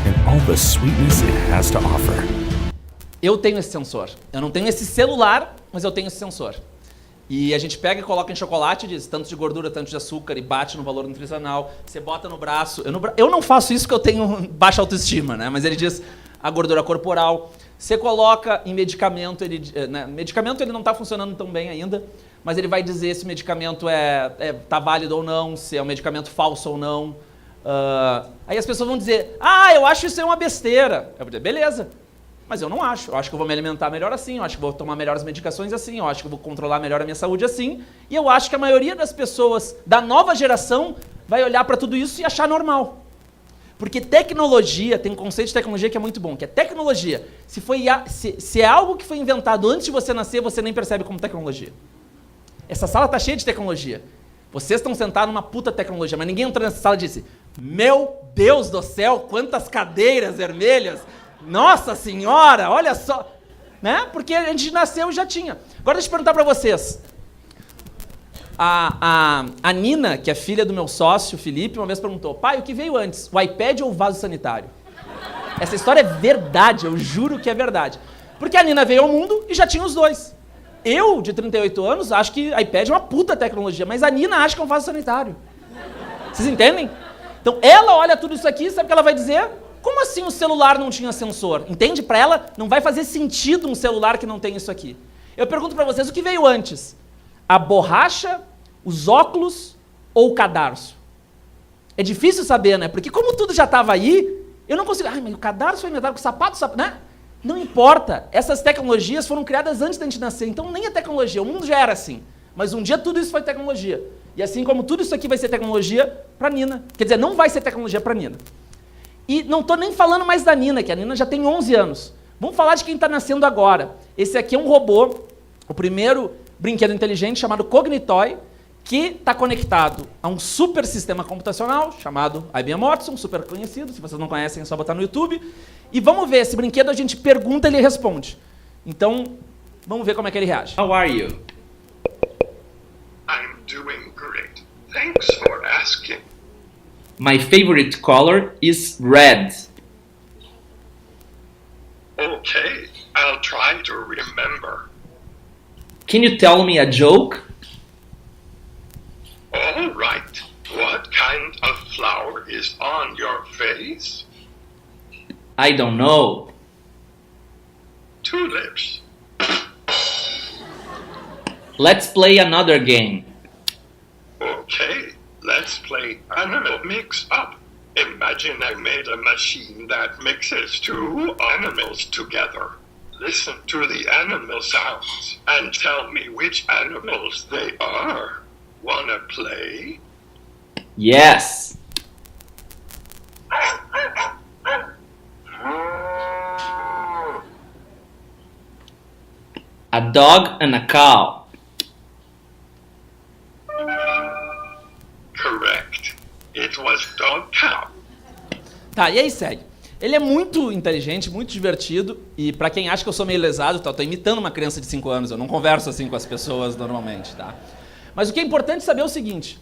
and all the sweetness it has to offer. Eu tenho esse sensor. Eu não tenho esse celular, mas eu tenho esse sensor. E a gente pega e coloca em chocolate e diz tanto de gordura, tanto de açúcar, e bate no valor nutricional. Você bota no braço. Eu não faço isso porque eu tenho baixa autoestima, né? Mas ele diz a gordura corporal. Você coloca em medicamento, medicamento ele não está funcionando tão bem ainda, mas ele vai dizer se o medicamento tá válido ou não, se é um medicamento falso ou não. Aí as pessoas vão dizer, eu acho isso uma besteira. Eu vou dizer, beleza. Mas eu não acho. Eu acho que eu vou me alimentar melhor assim, eu acho que vou tomar melhores medicações assim, eu acho que eu vou controlar melhor a minha saúde assim. E eu acho que a maioria das pessoas da nova geração vai olhar para tudo isso e achar normal. Porque tecnologia, tem um conceito de tecnologia que é muito bom, que é tecnologia. Se é algo que foi inventado antes de você nascer, você nem percebe como tecnologia. Essa sala está cheia de tecnologia. Vocês estão sentados numa puta tecnologia, mas ninguém entrou nessa sala e disse, meu Deus do céu, quantas cadeiras vermelhas! Nossa senhora, olha só, né? Porque a gente nasceu e já tinha. Agora deixa eu perguntar para vocês. A Nina, que é filha do meu sócio, Felipe, uma vez perguntou, pai, o que veio antes, o iPad ou o vaso sanitário? Essa história é verdade, eu juro que é verdade. Porque a Nina veio ao mundo e já tinha os dois. Eu, de 38 anos, acho que iPad é uma puta tecnologia, mas a Nina acha que é um vaso sanitário. Vocês entendem? Então ela olha tudo isso aqui, sabe o que ela vai dizer? Como assim o celular não tinha sensor? Entende? Para ela não vai fazer sentido um celular que não tem isso aqui. Eu pergunto para vocês, o que veio antes? A borracha, os óculos ou o cadarço? É difícil saber, né? Porque como tudo já estava aí, eu não consigo... mas o cadarço foi inventado com sapato, né? Não importa. Essas tecnologias foram criadas antes da gente nascer, então nem a tecnologia, o mundo já era assim. Mas um dia tudo isso foi tecnologia. E assim como tudo isso aqui vai ser tecnologia para Nina. Quer dizer, não vai ser tecnologia para Nina. E não estou nem falando mais da Nina, que a Nina já tem 11 anos. Vamos falar de quem está nascendo agora. Esse aqui é um robô, o primeiro brinquedo inteligente chamado Cognitoy, que está conectado a um super sistema computacional chamado IBM Watson, super conhecido. Se vocês não conhecem, é só botar no YouTube. E vamos ver, esse brinquedo a gente pergunta e ele responde. Então, vamos ver como é que ele reage. How are you? I'm doing great. Thanks for asking. My favorite color is red. Okay, I'll try to remember. Can you tell me a joke? All right. What kind of flower is on your face? I don't know. Tulips. Let's play another game. Okay, let's play Animal Mix Up. Imagine I made a machine that mixes two animals together. Listen to the animal sounds and tell me which animals they are. Wanna play? Yes! A dog and a cow. Correct. It was dog cow. Tá, e aí segue. Ele é muito inteligente, muito divertido, e pra quem acha que eu sou meio lesado, tá, eu tô imitando uma criança de 5 anos, eu não converso assim com as pessoas normalmente, tá? Mas o que é importante saber é o seguinte: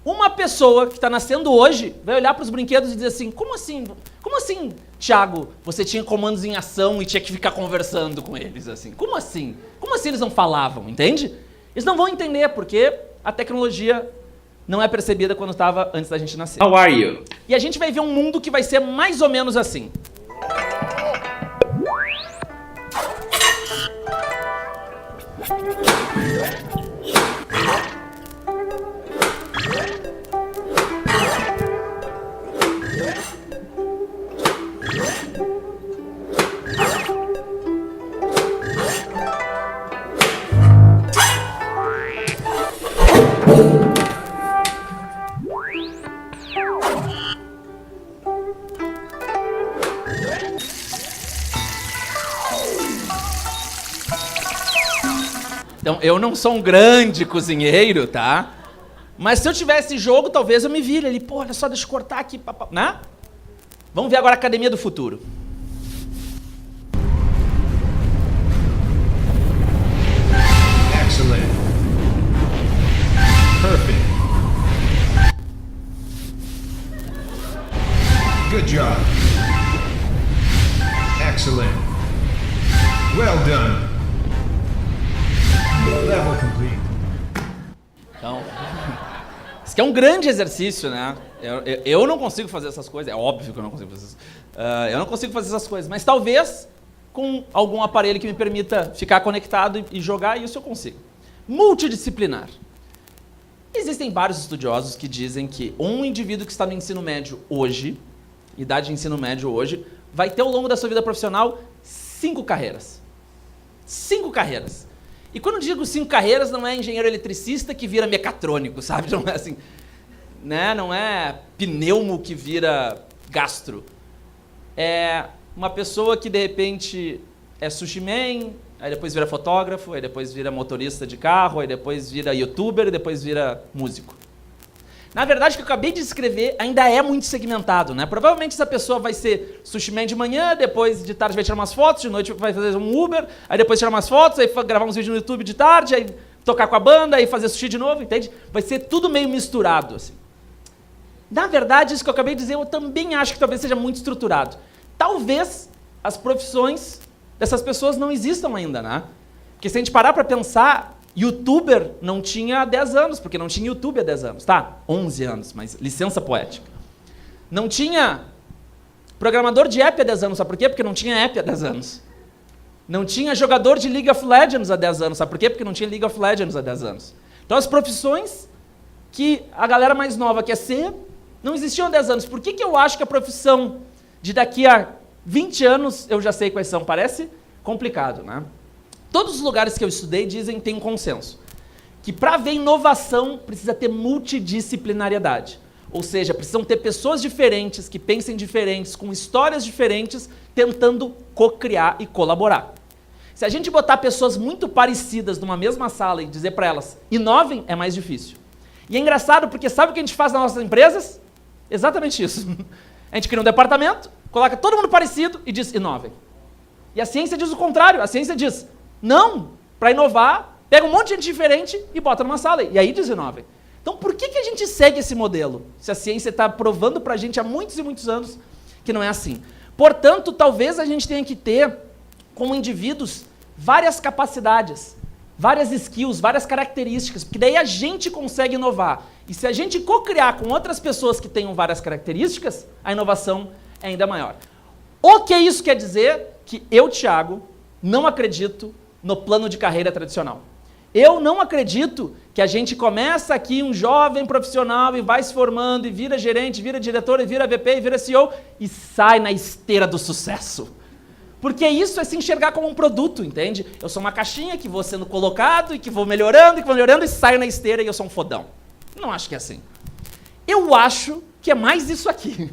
uma pessoa que está nascendo hoje vai olhar para os brinquedos e dizer assim, como assim, Thiago, você tinha comandos em ação e tinha que ficar conversando com eles, assim? Como assim? Como assim eles não falavam, entende? Eles não vão entender, porque a tecnologia não é percebida quando estava antes da gente nascer. How are you? E a gente vai ver um mundo que vai ser mais ou menos assim. Então, eu não sou um grande cozinheiro, tá? Mas se eu tivesse jogo, talvez eu me vire ali. Pô, olha só, deixa eu cortar aqui, né? Vamos ver agora a Academia do Futuro. Excellent. Perfect. Good job. Excellent. Well done. Level complete. Então, isso aqui é um grande exercício, né? Eu não consigo fazer essas coisas, é óbvio que eu não consigo fazer isso. Eu não consigo fazer essas coisas, mas talvez com algum aparelho que me permita ficar conectado e jogar, isso eu consigo. Multidisciplinar. Existem vários estudiosos que dizem que um indivíduo que está no ensino médio hoje, idade de ensino médio hoje, vai ter ao longo da sua vida profissional 5 carreiras. 5 carreiras. E quando eu digo 5 carreiras, não é engenheiro eletricista que vira mecatrônico, sabe? Não é assim, né? Não é pneumo que vira gastro. É uma pessoa que, de repente, é sushi man, aí depois vira fotógrafo, aí depois vira motorista de carro, aí depois vira youtuber, e depois vira músico. Na verdade, o que eu acabei de descrever ainda é muito segmentado, né? Provavelmente essa pessoa vai ser sushi man de manhã, depois de tarde vai tirar umas fotos, de noite vai fazer um Uber, aí depois tirar umas fotos, aí gravar uns vídeos no YouTube de tarde, aí tocar com a banda, aí fazer sushi de novo, entende? Vai ser tudo meio misturado, assim. Na verdade, isso que eu acabei de dizer, eu também acho que talvez seja muito estruturado. Talvez as profissões dessas pessoas não existam ainda, né? Porque se a gente parar para pensar, youtuber não tinha 10 anos, porque não tinha YouTube há 10 anos, tá? 11 anos, mas licença poética. Não tinha programador de app há 10 anos, sabe por quê? Porque não tinha app há 10 anos. Não tinha jogador de League of Legends há 10 anos, sabe por quê? Porque não tinha League of Legends há 10 anos. Então as profissões que a galera mais nova quer ser, não existiam há 10 anos. Por que eu acho que a profissão de daqui a 20 anos, eu já sei quais são? Parece complicado, né? Todos os lugares que eu estudei dizem que tem um consenso, que para haver inovação precisa ter multidisciplinariedade. Ou seja, precisam ter pessoas diferentes, que pensem diferentes, com histórias diferentes, tentando co-criar e colaborar. Se a gente botar pessoas muito parecidas numa mesma sala e dizer para elas, inovem, é mais difícil. E é engraçado porque sabe o que a gente faz nas nossas empresas? Exatamente isso. A gente cria um departamento, coloca todo mundo parecido e diz, inovem. E a ciência diz o contrário, a ciência diz, não, para inovar, pega um monte de gente diferente e bota numa sala, e aí diz inovem. Então por que a gente segue esse modelo? Se a ciência está provando para a gente há muitos e muitos anos que não é assim. Portanto, talvez a gente tenha que ter, como indivíduos, várias capacidades, várias skills, várias características, porque daí a gente consegue inovar. E se a gente co-criar com outras pessoas que tenham várias características, a inovação é ainda maior. O que isso quer dizer? Que eu, Thiago, não acredito no plano de carreira tradicional. Eu não acredito que a gente começa aqui um jovem profissional e vai se formando e vira gerente, vira diretor, e vira VP, e vira CEO e sai na esteira do sucesso. Porque isso é se enxergar como um produto, entende? Eu sou uma caixinha que vou sendo colocado e que vou melhorando e saio na esteira e eu sou um fodão. Não acho que é assim. Eu acho que é mais isso aqui.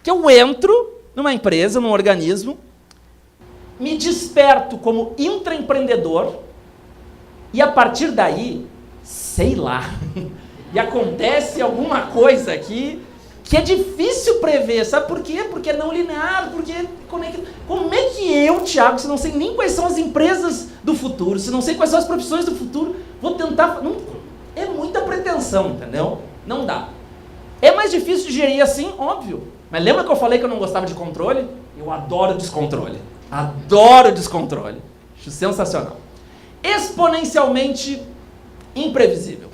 Que eu entro numa empresa, num organismo, me desperto como intraempreendedor e a partir daí, sei lá, e acontece alguma coisa aqui que é difícil prever, sabe por quê? Porque é não linear, porque como é que eu, Thiago, se não sei nem quais são as empresas do futuro, se não sei quais são as profissões do futuro, vou tentar... Não, é muita pretensão, entendeu? Não dá. É mais difícil de gerir assim, óbvio. Mas lembra que eu falei que eu não gostava de controle? Eu adoro descontrole. Adoro descontrole. Acho sensacional. Exponencialmente imprevisível.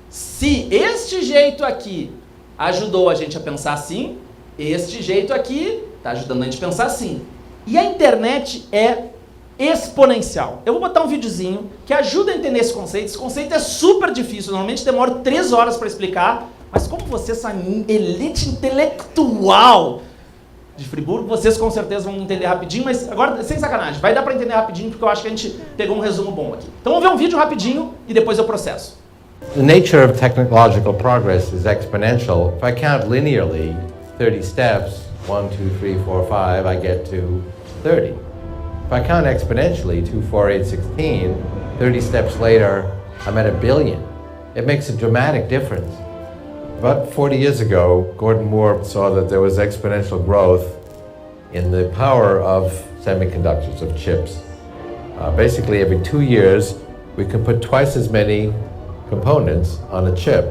Se este jeito aqui ajudou a gente a pensar assim, este jeito aqui está ajudando a gente a pensar assim. E a internet é exponencial. Eu vou botar um videozinho que ajuda a entender esse conceito. Esse conceito é super difícil, normalmente demora 3 horas para explicar, mas como vocês são elite intelectual de Friburgo, vocês com certeza vão entender rapidinho, mas agora, sem sacanagem, vai dar para entender rapidinho, porque eu acho que a gente pegou um resumo bom aqui. Então vamos ver um vídeo rapidinho e depois eu processo. The nature of technological progress is exponential. If I count linearly, 30 steps, 1, 2, 3, 4, 5, I get to 30. If I count exponentially, 2, 4, 8, 16, 30 steps later, I'm at 1 billion. It makes a dramatic difference. About 40 years ago, Gordon Moore saw that there was exponential growth in the power of semiconductors, of chips. Basically, every 2 years, we can put twice as many components on a chip.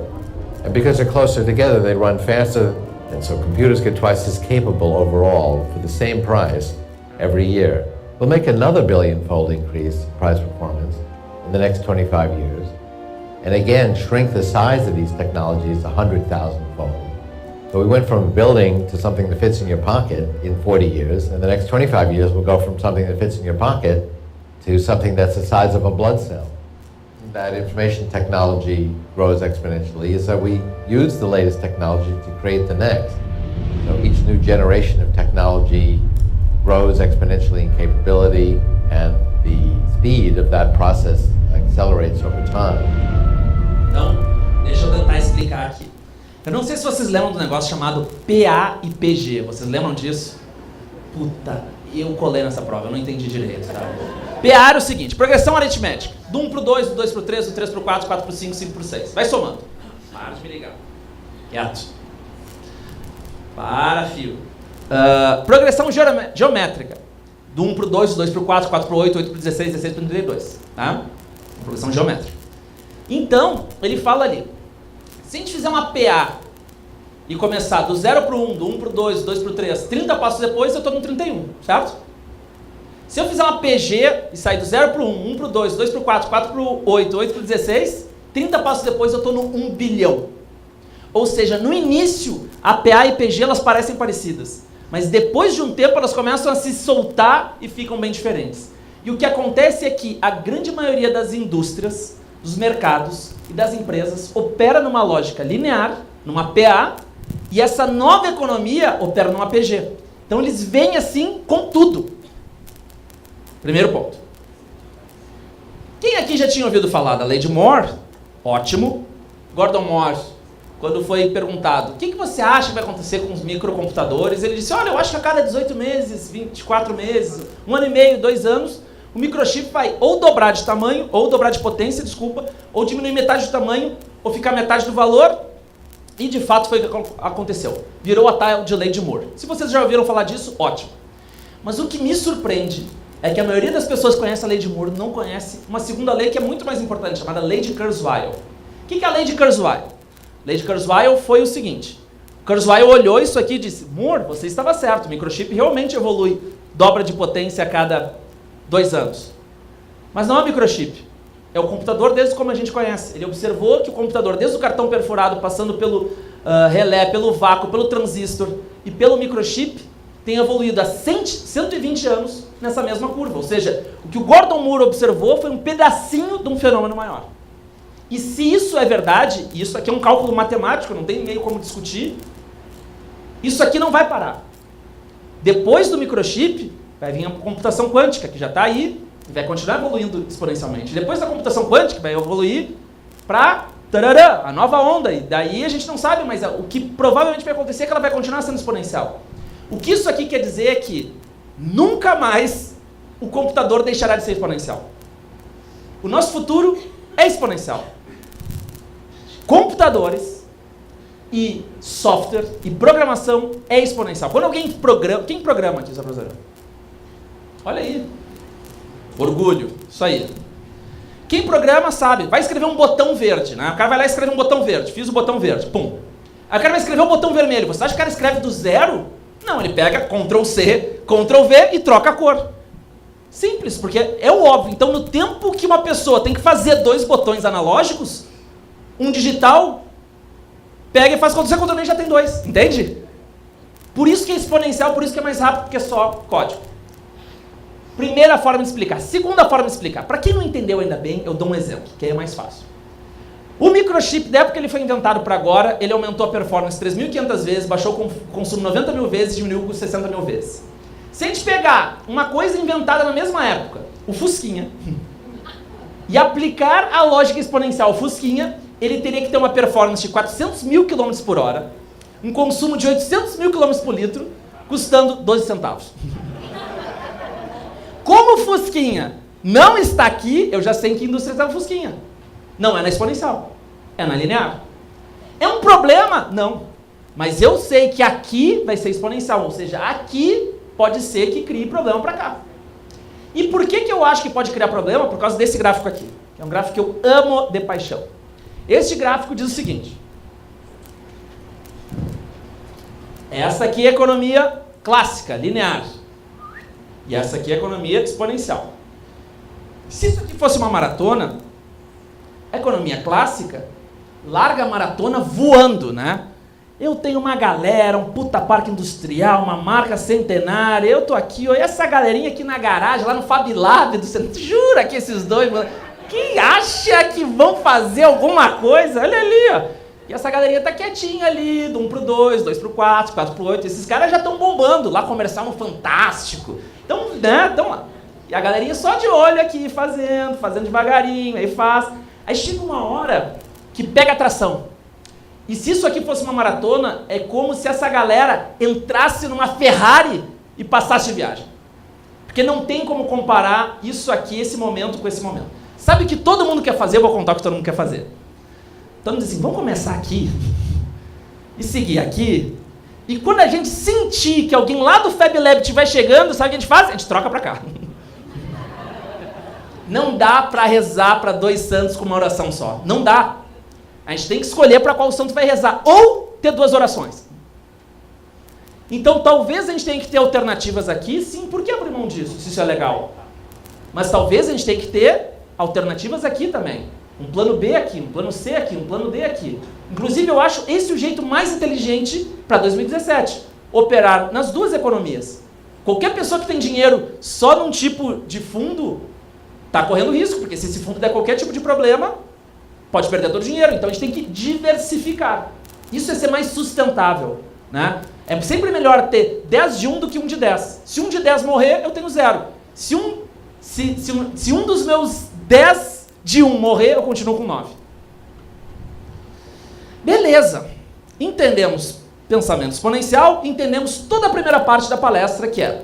And because they're closer together, they run faster, and so computers get twice as capable overall for the same price every year. We'll make another billion-fold increase in price performance in the next 25 years. And again, shrink the size of these technologies 100,000-fold. So we went from a building to something that fits in your pocket in 40 years. In the next 25 years, we'll go from something that fits in your pocket to something that's the size of a blood cell. That information technology grows exponentially is that we use the latest technology to create the next. So each new generation of technology grows exponentially in capability, and the speed of that process accelerates over time. Então, deixa eu tentar explicar aqui. Eu não sei se vocês lembram do negócio chamado PA e PG. Vocês lembram disso? Puta, eu colei nessa prova, eu não entendi direito, tá? PA era o seguinte, progressão aritmética. Do 1 pro 2, do 2 pro 3, do 3 pro 4, 4 pro 5, 5 pro 6. Vai somando. Para de me ligar. Quieto. Para, fio. Progressão geométrica. Do 1 pro 2, do 2 pro 4, 4 pro 8, 8 pro 16, 16 pro 32. Tá? Progressão geométrica. Então, ele fala ali, se a gente fizer uma PA e começar do 0 pro 1, do 1 pro 2, do 2 pro 3, 30 passos depois eu estou no 31, certo? Se eu fizer uma PG e sair do 0 pro 1, 1 pro 2, 2 pro 4, 4 pro 8, 8 pro 16, 30 passos depois eu estou no 1 bilhão. Ou seja, no início, a PA e PG elas parecem parecidas, mas depois de um tempo elas começam a se soltar e ficam bem diferentes. E o que acontece é que a grande maioria das indústrias, dos mercados e das empresas opera numa lógica linear, numa PA, e essa nova economia opera numa PG. Então eles vêm assim com tudo. Primeiro ponto. Quem aqui já tinha ouvido falar da lei de Moore? Ótimo. Gordon Moore, quando foi perguntado, o que você acha que vai acontecer com os microcomputadores? Ele disse, olha, eu acho que a cada 18 meses, 24 meses, 1 ano e meio, 2 anos, o microchip vai ou dobrar de tamanho, ou dobrar de potência, desculpa, ou diminuir metade do tamanho, ou ficar metade do valor, e de fato foi o que aconteceu. Virou a tal de lei de Moore. Se vocês já ouviram falar disso, ótimo. Mas o que me surpreende é que a maioria das pessoas que conhece a lei de Moore não conhece uma segunda lei que é muito mais importante, chamada lei de Kurzweil. O que é a lei de Kurzweil? A lei de Kurzweil foi o seguinte, Kurzweil olhou isso aqui e disse, Moore, você estava certo, o microchip realmente evolui, dobra de potência a cada 2 anos. Mas não é o microchip, é o computador desde como a gente conhece. Ele observou que o computador, desde o cartão perfurado, passando pelo relé, pelo vácuo, pelo transistor e pelo microchip, tem evoluído há 120 anos nessa mesma curva. Ou seja, o que o Gordon Moore observou foi um pedacinho de um fenômeno maior. E se isso é verdade, e isso aqui é um cálculo matemático, não tem meio como discutir, isso aqui não vai parar. Depois do microchip, vai vir a computação quântica, que já está aí, e vai continuar evoluindo exponencialmente. Depois da computação quântica, vai evoluir para a nova onda, e daí a gente não sabe, mas o que provavelmente vai acontecer é que ela vai continuar sendo exponencial. O que isso aqui quer dizer é que nunca mais o computador deixará de ser exponencial. O nosso futuro é exponencial. Computadores e software e programação é exponencial. Quando alguém programa... Quem programa aqui, sua professora? Olha aí. Orgulho. Isso aí. Quem programa sabe. Vai escrever um botão verde, né? O cara vai lá e escreve um botão verde. Fiz o botão verde. Pum. Aí o cara vai escrever um botão vermelho. Você acha que o cara escreve do zero? Não, ele pega Ctrl C, Ctrl V e troca a cor. Simples, porque é o óbvio. Então, no tempo que uma pessoa tem que fazer 2 botões analógicos, um digital, pega e faz Ctrl C, Ctrl V e já tem 2. Entende? Por isso que é exponencial, por isso que é mais rápido, porque é só código. Primeira forma de explicar. Segunda forma de explicar. Para quem não entendeu ainda bem, eu dou um exemplo, que aí é mais fácil. O microchip, da época que ele foi inventado para agora, ele aumentou a performance 3.500 vezes, baixou o consumo 90 mil vezes e diminuiu o custo 60 mil vezes. Se a gente pegar uma coisa inventada na mesma época, o Fusquinha, e aplicar a lógica exponencial ao Fusquinha, ele teria que ter uma performance de 400 mil km por hora, um consumo de 800 mil km por litro, custando 12 centavos. Como o Fusquinha não está aqui, eu já sei em que indústria está o Fusquinha. Não é na exponencial, é na linear. É um problema? Não. Mas eu sei que aqui vai ser exponencial, ou seja, aqui pode ser que crie problema para cá. E por que eu acho que pode criar problema? Por causa desse gráfico aqui, que é um gráfico que eu amo de paixão. Este gráfico diz o seguinte. Essa aqui é a economia clássica, linear. E essa aqui é a economia exponencial. Se isso aqui fosse uma maratona, a economia clássica larga a maratona voando, né? Eu tenho uma galera, um puta parque industrial, uma marca centenária, eu tô aqui, ó, essa galerinha aqui na garagem, lá no Fab Lab do centro, jura que esses dois, quem acha que vão fazer alguma coisa? Olha ali, ó. E essa galerinha tá quietinha ali, do 1 pro 2, 2 pro 4, 4 pro 8, esses caras já estão bombando, lá comercial no Fantástico, então, né, estão lá. E a galerinha só de olho aqui, fazendo devagarinho, aí faz. Aí chega uma hora que pega atração. E se isso aqui fosse uma maratona, é como se essa galera entrasse numa Ferrari e passasse de viagem. Porque não tem como comparar isso aqui, esse momento, com esse momento. Sabe o que todo mundo quer fazer? Eu vou contar o que todo mundo quer fazer. Então, diz assim, vamos começar aqui e seguir aqui. E quando a gente sentir que alguém lá do Fab Lab estiver chegando, sabe o que a gente faz? A gente troca para cá. Não dá para rezar para 2 santos com uma oração só. Não dá. A gente tem que escolher para qual santo vai rezar. Ou ter 2 orações. Então, talvez a gente tenha que ter alternativas aqui. Sim, por que abrir mão disso, se isso é legal? Mas talvez a gente tenha que ter alternativas aqui também. Um plano B aqui, um plano C aqui, um plano D aqui. Inclusive, eu acho esse o jeito mais inteligente para 2017. Operar nas 2 economias. Qualquer pessoa que tem dinheiro só num tipo de fundo está correndo risco, porque se esse fundo der qualquer tipo de problema, pode perder todo o dinheiro. Então a gente tem que diversificar. Isso é ser mais sustentável, né? É sempre melhor ter 10 de um do que 1 de 10. Se 1 de 10 morrer, eu tenho 0. Se um dos meus 10 de 1 morrer, eu continuo com 9. Beleza. Entendemos pensamento exponencial, entendemos toda a primeira parte da palestra, que é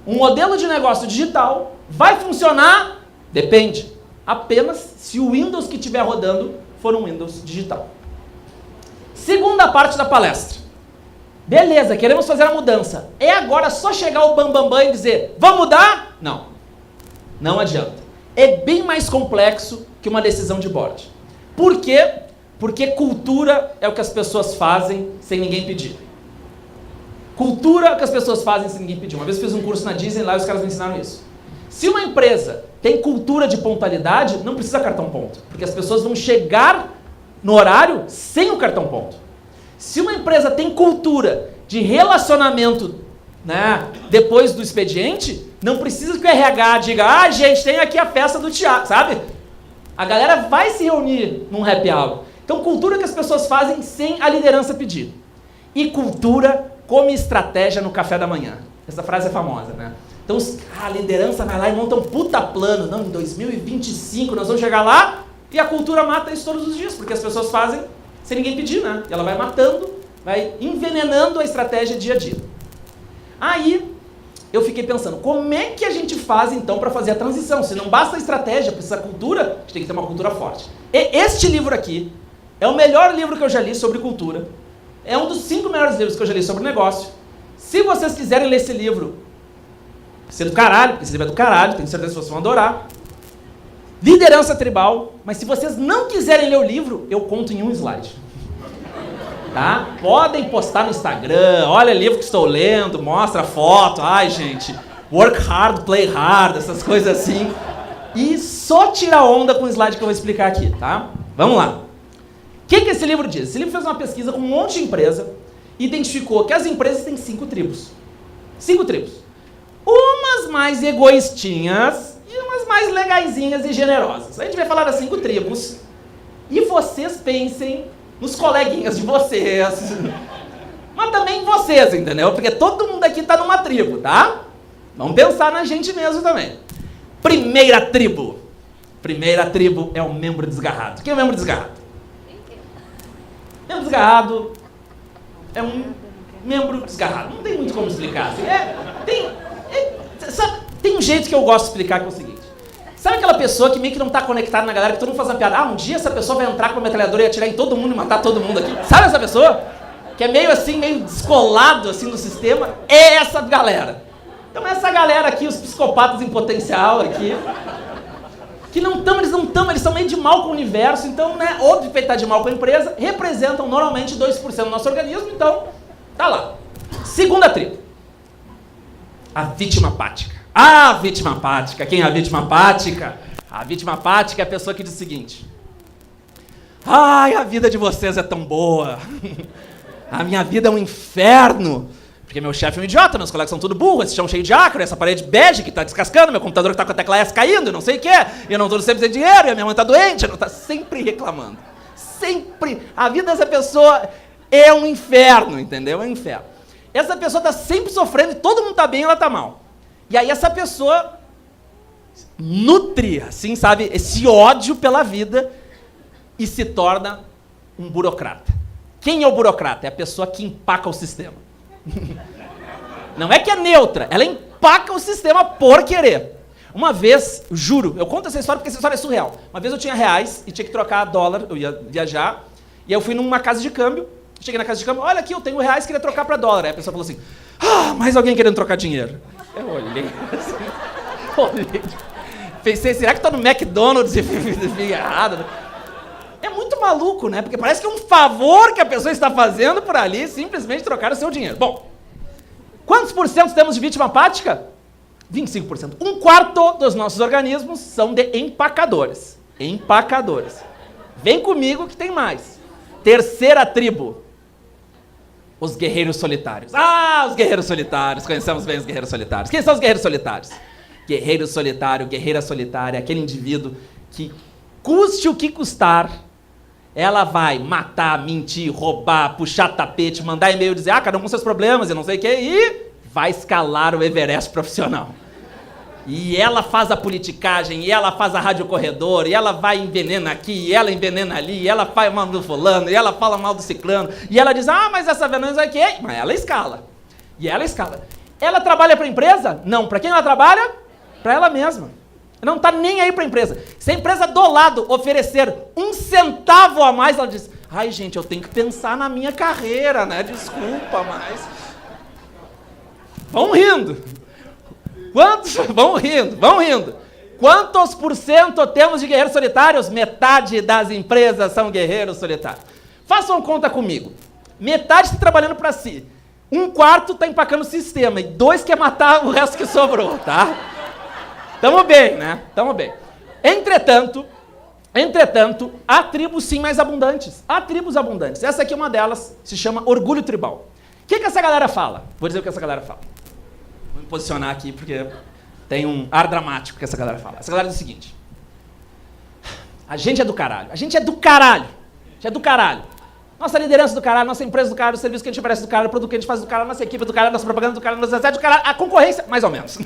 um modelo de negócio digital vai funcionar, depende, apenas se o Windows que estiver rodando for um Windows digital. Segunda parte da palestra. Beleza, queremos fazer a mudança. É agora só chegar o bambambam e dizer, vamos mudar? Não. Não adianta. É bem mais complexo que uma decisão de board. Por quê? Porque cultura é o que as pessoas fazem sem ninguém pedir. Cultura é o que as pessoas fazem sem ninguém pedir. Uma vez eu fiz um curso na Disney lá e os caras me ensinaram isso. Se uma empresa tem cultura de pontualidade, não precisa cartão ponto. Porque as pessoas vão chegar no horário sem o cartão ponto. Se uma empresa tem cultura de relacionamento né, depois do expediente, não precisa que o RH diga, gente, tem aqui a festa do teatro, sabe? A galera vai se reunir num happy hour. Então, cultura que as pessoas fazem sem a liderança pedir. E cultura como estratégia no café da manhã. Essa frase é famosa, né? Então, a liderança vai lá e monta um puta plano. Não, em 2025 nós vamos chegar lá e a cultura mata isso todos os dias, porque as pessoas fazem sem ninguém pedir, né? E ela vai matando, vai envenenando a estratégia dia a dia. Aí, eu fiquei pensando, como é que a gente faz, então, para fazer a transição? Se não basta a estratégia, precisa a cultura, a gente tem que ter uma cultura forte. E este livro aqui é o melhor livro que eu já li sobre cultura. É um dos 5 melhores livros que eu já li sobre negócio. Se vocês quiserem ler esse livro, vai ser do caralho, porque esse livro é do caralho, tenho certeza que vocês vão adorar. Liderança tribal, mas se vocês não quiserem ler o livro, eu conto em um slide. Tá? Podem postar no Instagram, olha o livro que estou lendo, mostra a foto, ai gente, work hard, play hard, essas coisas assim. E só tira onda com o slide que eu vou explicar aqui, tá? Vamos lá. O que esse livro diz? Esse livro fez uma pesquisa com um monte de empresa, identificou que as empresas têm 5 tribos. 5 tribos. Umas mais egoístinhas e umas mais legaisinhas e generosas. A gente vai falar das 5 tribos e vocês pensem nos coleguinhas de vocês, mas também em vocês, entendeu? Porque todo mundo aqui tá numa tribo, tá? Vamos pensar na gente mesmo também. Primeira tribo. Primeira tribo é o membro desgarrado. Quem é o membro desgarrado? Membro desgarrado é um membro desgarrado. Não tem muito como explicar. Assim. Tem um jeito que eu gosto de explicar, que é o seguinte. Sabe aquela pessoa que meio que não está conectada na galera, que todo mundo faz uma piada? Um dia essa pessoa vai entrar com uma metralhadora e atirar em todo mundo e matar todo mundo aqui. Sabe essa pessoa? Que é meio assim, meio descolado assim no sistema? É essa galera. Então essa galera aqui, os psicopatas em potencial aqui, que eles são meio de mal com o universo, então, né, ou de estar de mal com a empresa, representam normalmente 2% do nosso organismo, então, tá lá. Segunda tribo. A vítima apática. A vítima apática. Quem é a vítima apática? A vítima apática é a pessoa que diz o seguinte: ai, a vida de vocês é tão boa. A minha vida é um inferno. Porque meu chefe é um idiota, meus colegas são tudo burros, esse chão cheio de ácaro, essa parede bege que tá descascando, meu computador que tá com a tecla S caindo, não sei o que, eu não tô sempre sem dinheiro, e a minha mãe tá doente, ela tá sempre reclamando. Sempre. A vida dessa pessoa é um inferno, entendeu? É um inferno. Essa pessoa tá sempre sofrendo e todo mundo tá bem e ela tá mal. E aí essa pessoa nutre, assim, sabe, esse ódio pela vida e se torna um burocrata. Quem é o burocrata? É a pessoa que empaca o sistema. Não é que é neutra, ela empaca o sistema por querer. Uma vez, juro, eu conto essa história porque essa história é surreal. Uma vez eu tinha reais e tinha que trocar dólar, eu ia viajar, e eu fui numa casa de câmbio, cheguei na casa de câmbio, olha aqui, eu tenho reais, queria trocar para dólar. Aí a pessoa falou assim, mais alguém querendo trocar dinheiro. Eu olhei assim, pensei, será que estou no McDonald's e fiz errado? É muito maluco, né? Porque parece que é um favor que a pessoa está fazendo por ali, simplesmente trocar o seu dinheiro. Bom, quantos por cento temos de vítima apática? 25%. 1/4 dos nossos organismos são de empacadores. Empacadores. Vem comigo que tem mais. Terceira tribo. Os guerreiros solitários. Os guerreiros solitários. Conhecemos bem os guerreiros solitários. Quem são os guerreiros solitários? Guerreiro solitário, guerreira solitária, aquele indivíduo que, custe o que custar, ela vai matar, mentir, roubar, puxar tapete, mandar e-mail, dizer, cada um com seus problemas e não sei o quê, e vai escalar o Everest profissional. E ela faz a politicagem, e ela faz a rádio corredor, e ela vai envenena aqui, e ela envenena ali, e ela faz mal do fulano, e ela fala mal do ciclano, e ela diz, mas essa veneno aqui, mas ela escala. E ela escala. Ela trabalha para a empresa? Não. Para quem ela trabalha? Para ela mesma. Não está nem aí para a empresa. Se a empresa do lado oferecer 1 centavo a mais, ela diz, gente, eu tenho que pensar na minha carreira, né? Desculpa, mas... Vão rindo. Quantos? Vão rindo. Quantos por cento temos de guerreiros solitários? Metade das empresas são guerreiros solitários. Façam conta comigo. Metade está trabalhando para si. 1/4 está empacando o sistema. E 2 quer matar o resto que sobrou, tá? Tamo bem, né? Tamo bem. Entretanto, há tribos sim mais abundantes. Há tribos abundantes. Essa aqui é uma delas, se chama orgulho tribal. O que essa galera fala? Vou dizer o que essa galera fala. me posicionar aqui, porque tem um ar dramático que essa galera fala. Essa galera diz o seguinte: a gente é do caralho. A gente é do caralho. A gente é do caralho. Nossa liderança do caralho, nossa empresa do caralho, o serviço que a gente oferece do caralho, o produto que a gente faz do caralho, nossa equipe do caralho, nossa propaganda do caralho, nossa sede do caralho, a concorrência, mais ou menos.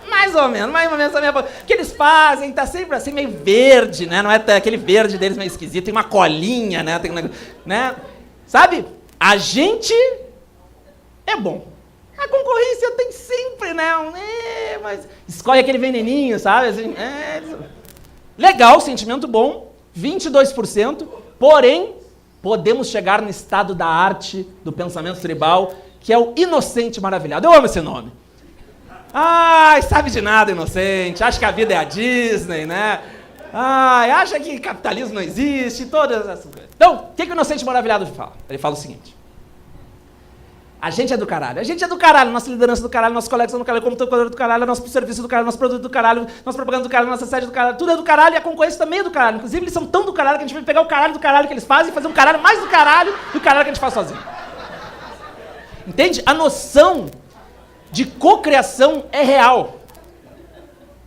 mais ou menos também. O que eles fazem tá sempre assim meio verde, né? Não é aquele verde deles meio esquisito, tem uma colinha, né? Tem um negócio, né? Sabe? A gente é bom. A concorrência tem sempre, né? Mas escolhe aquele veneninho, sabe? Assim, legal, sentimento bom, 22%, porém, podemos chegar no estado da arte do pensamento tribal, que é o inocente maravilhado. Eu amo esse nome. Ai, sabe de nada, inocente, acha que a vida é a Disney, né? Ai, acha que capitalismo não existe, todas essas coisas. Então, o que o inocente maravilhado fala? Ele fala o seguinte: a gente é do caralho, nossa liderança do caralho, nossos colegas são do caralho, computador do caralho, nosso serviço do caralho, nosso produto do caralho, nossa propaganda do caralho, nossa sede do caralho, tudo é do caralho e a concorrência também é do caralho. Inclusive, eles são tão do caralho que a gente vai pegar o caralho do caralho que eles fazem e fazer um caralho mais do caralho que a gente faz sozinho. Entende? A noção de cocriação é real.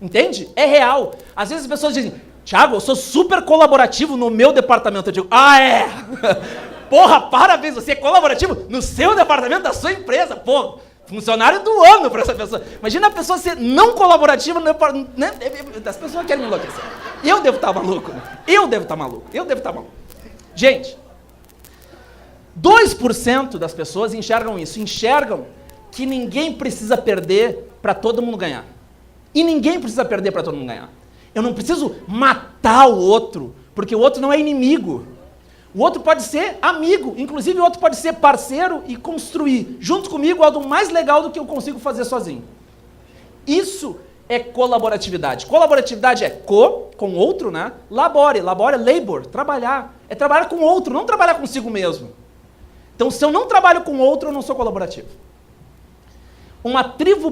Entende? É real. Às vezes as pessoas dizem: Thiago, eu sou super colaborativo no meu departamento. Eu digo: ah, é? Porra, parabéns, você é colaborativo no seu departamento da sua empresa. Pô, funcionário do ano para essa pessoa. Imagina a pessoa ser não colaborativa no departamento, né? As pessoas querem me enlouquecer. Eu devo estar maluco. Gente, 2% das pessoas enxergam isso. Enxergam que ninguém precisa perder para todo mundo ganhar. E ninguém precisa perder para todo mundo ganhar. Eu não preciso matar o outro, porque o outro não é inimigo. O outro pode ser amigo, inclusive o outro pode ser parceiro e construir, junto comigo, algo mais legal do que eu consigo fazer sozinho. Isso é colaboratividade. Colaboratividade é com outro, né? Labore é labor, trabalhar. É trabalhar com outro, não trabalhar consigo mesmo. Então, se eu não trabalho com outro, eu não sou colaborativo. Uma tribo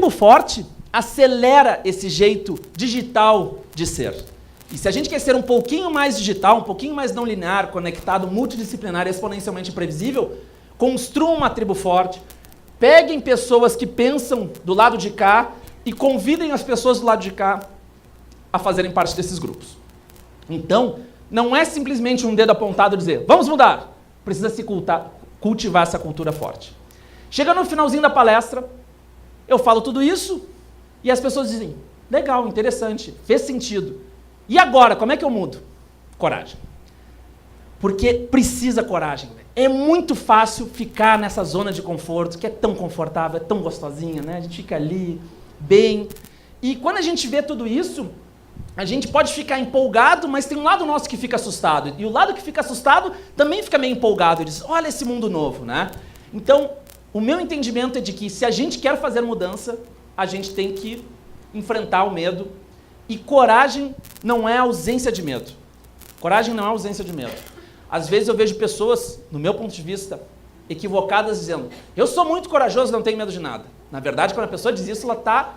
forte acelera esse jeito digital de ser. E se a gente quer ser um pouquinho mais digital, um pouquinho mais não linear, conectado, multidisciplinar e exponencialmente previsível, construam uma tribo forte, peguem pessoas que pensam do lado de cá e convidem as pessoas do lado de cá a fazerem parte desses grupos. Então, não é simplesmente um dedo apontado e dizer: vamos mudar. Precisa se cultivar essa cultura forte. Chega no finalzinho da palestra, eu falo tudo isso e as pessoas dizem: legal, interessante, fez sentido. E agora, como é que eu mudo? Coragem. Porque precisa coragem. É muito fácil ficar nessa zona de conforto, que é tão confortável, é tão gostosinha, né? A gente fica ali, bem. E quando a gente vê tudo isso, a gente pode ficar empolgado, mas tem um lado nosso que fica assustado. E o lado que fica assustado também fica meio empolgado. E diz: olha esse mundo novo, né? Então, o meu entendimento é de que se a gente quer fazer mudança, a gente tem que enfrentar o medo. E coragem não é ausência de medo. Coragem não é ausência de medo. Às vezes eu vejo pessoas, no meu ponto de vista, equivocadas dizendo: eu sou muito corajoso, não tenho medo de nada. Na verdade, quando a pessoa diz isso, ela está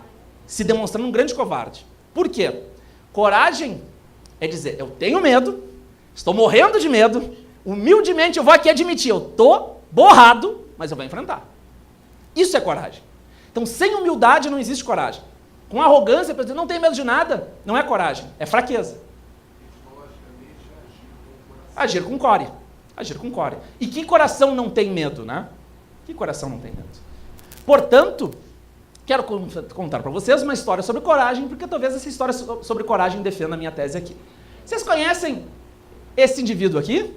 se demonstrando um grande covarde. Por quê? Coragem é dizer: eu tenho medo, estou morrendo de medo, humildemente eu vou aqui admitir, eu estou borrado, mas eu vou enfrentar. Isso é coragem. Então, sem humildade não existe coragem. Com arrogância, para dizer: não tenho medo de nada, não é coragem, é fraqueza. Agir com core. E que coração não tem medo, né? Que coração não tem medo? Portanto, quero contar para vocês uma história sobre coragem, porque talvez essa história sobre coragem defenda a minha tese aqui. Vocês conhecem esse indivíduo aqui?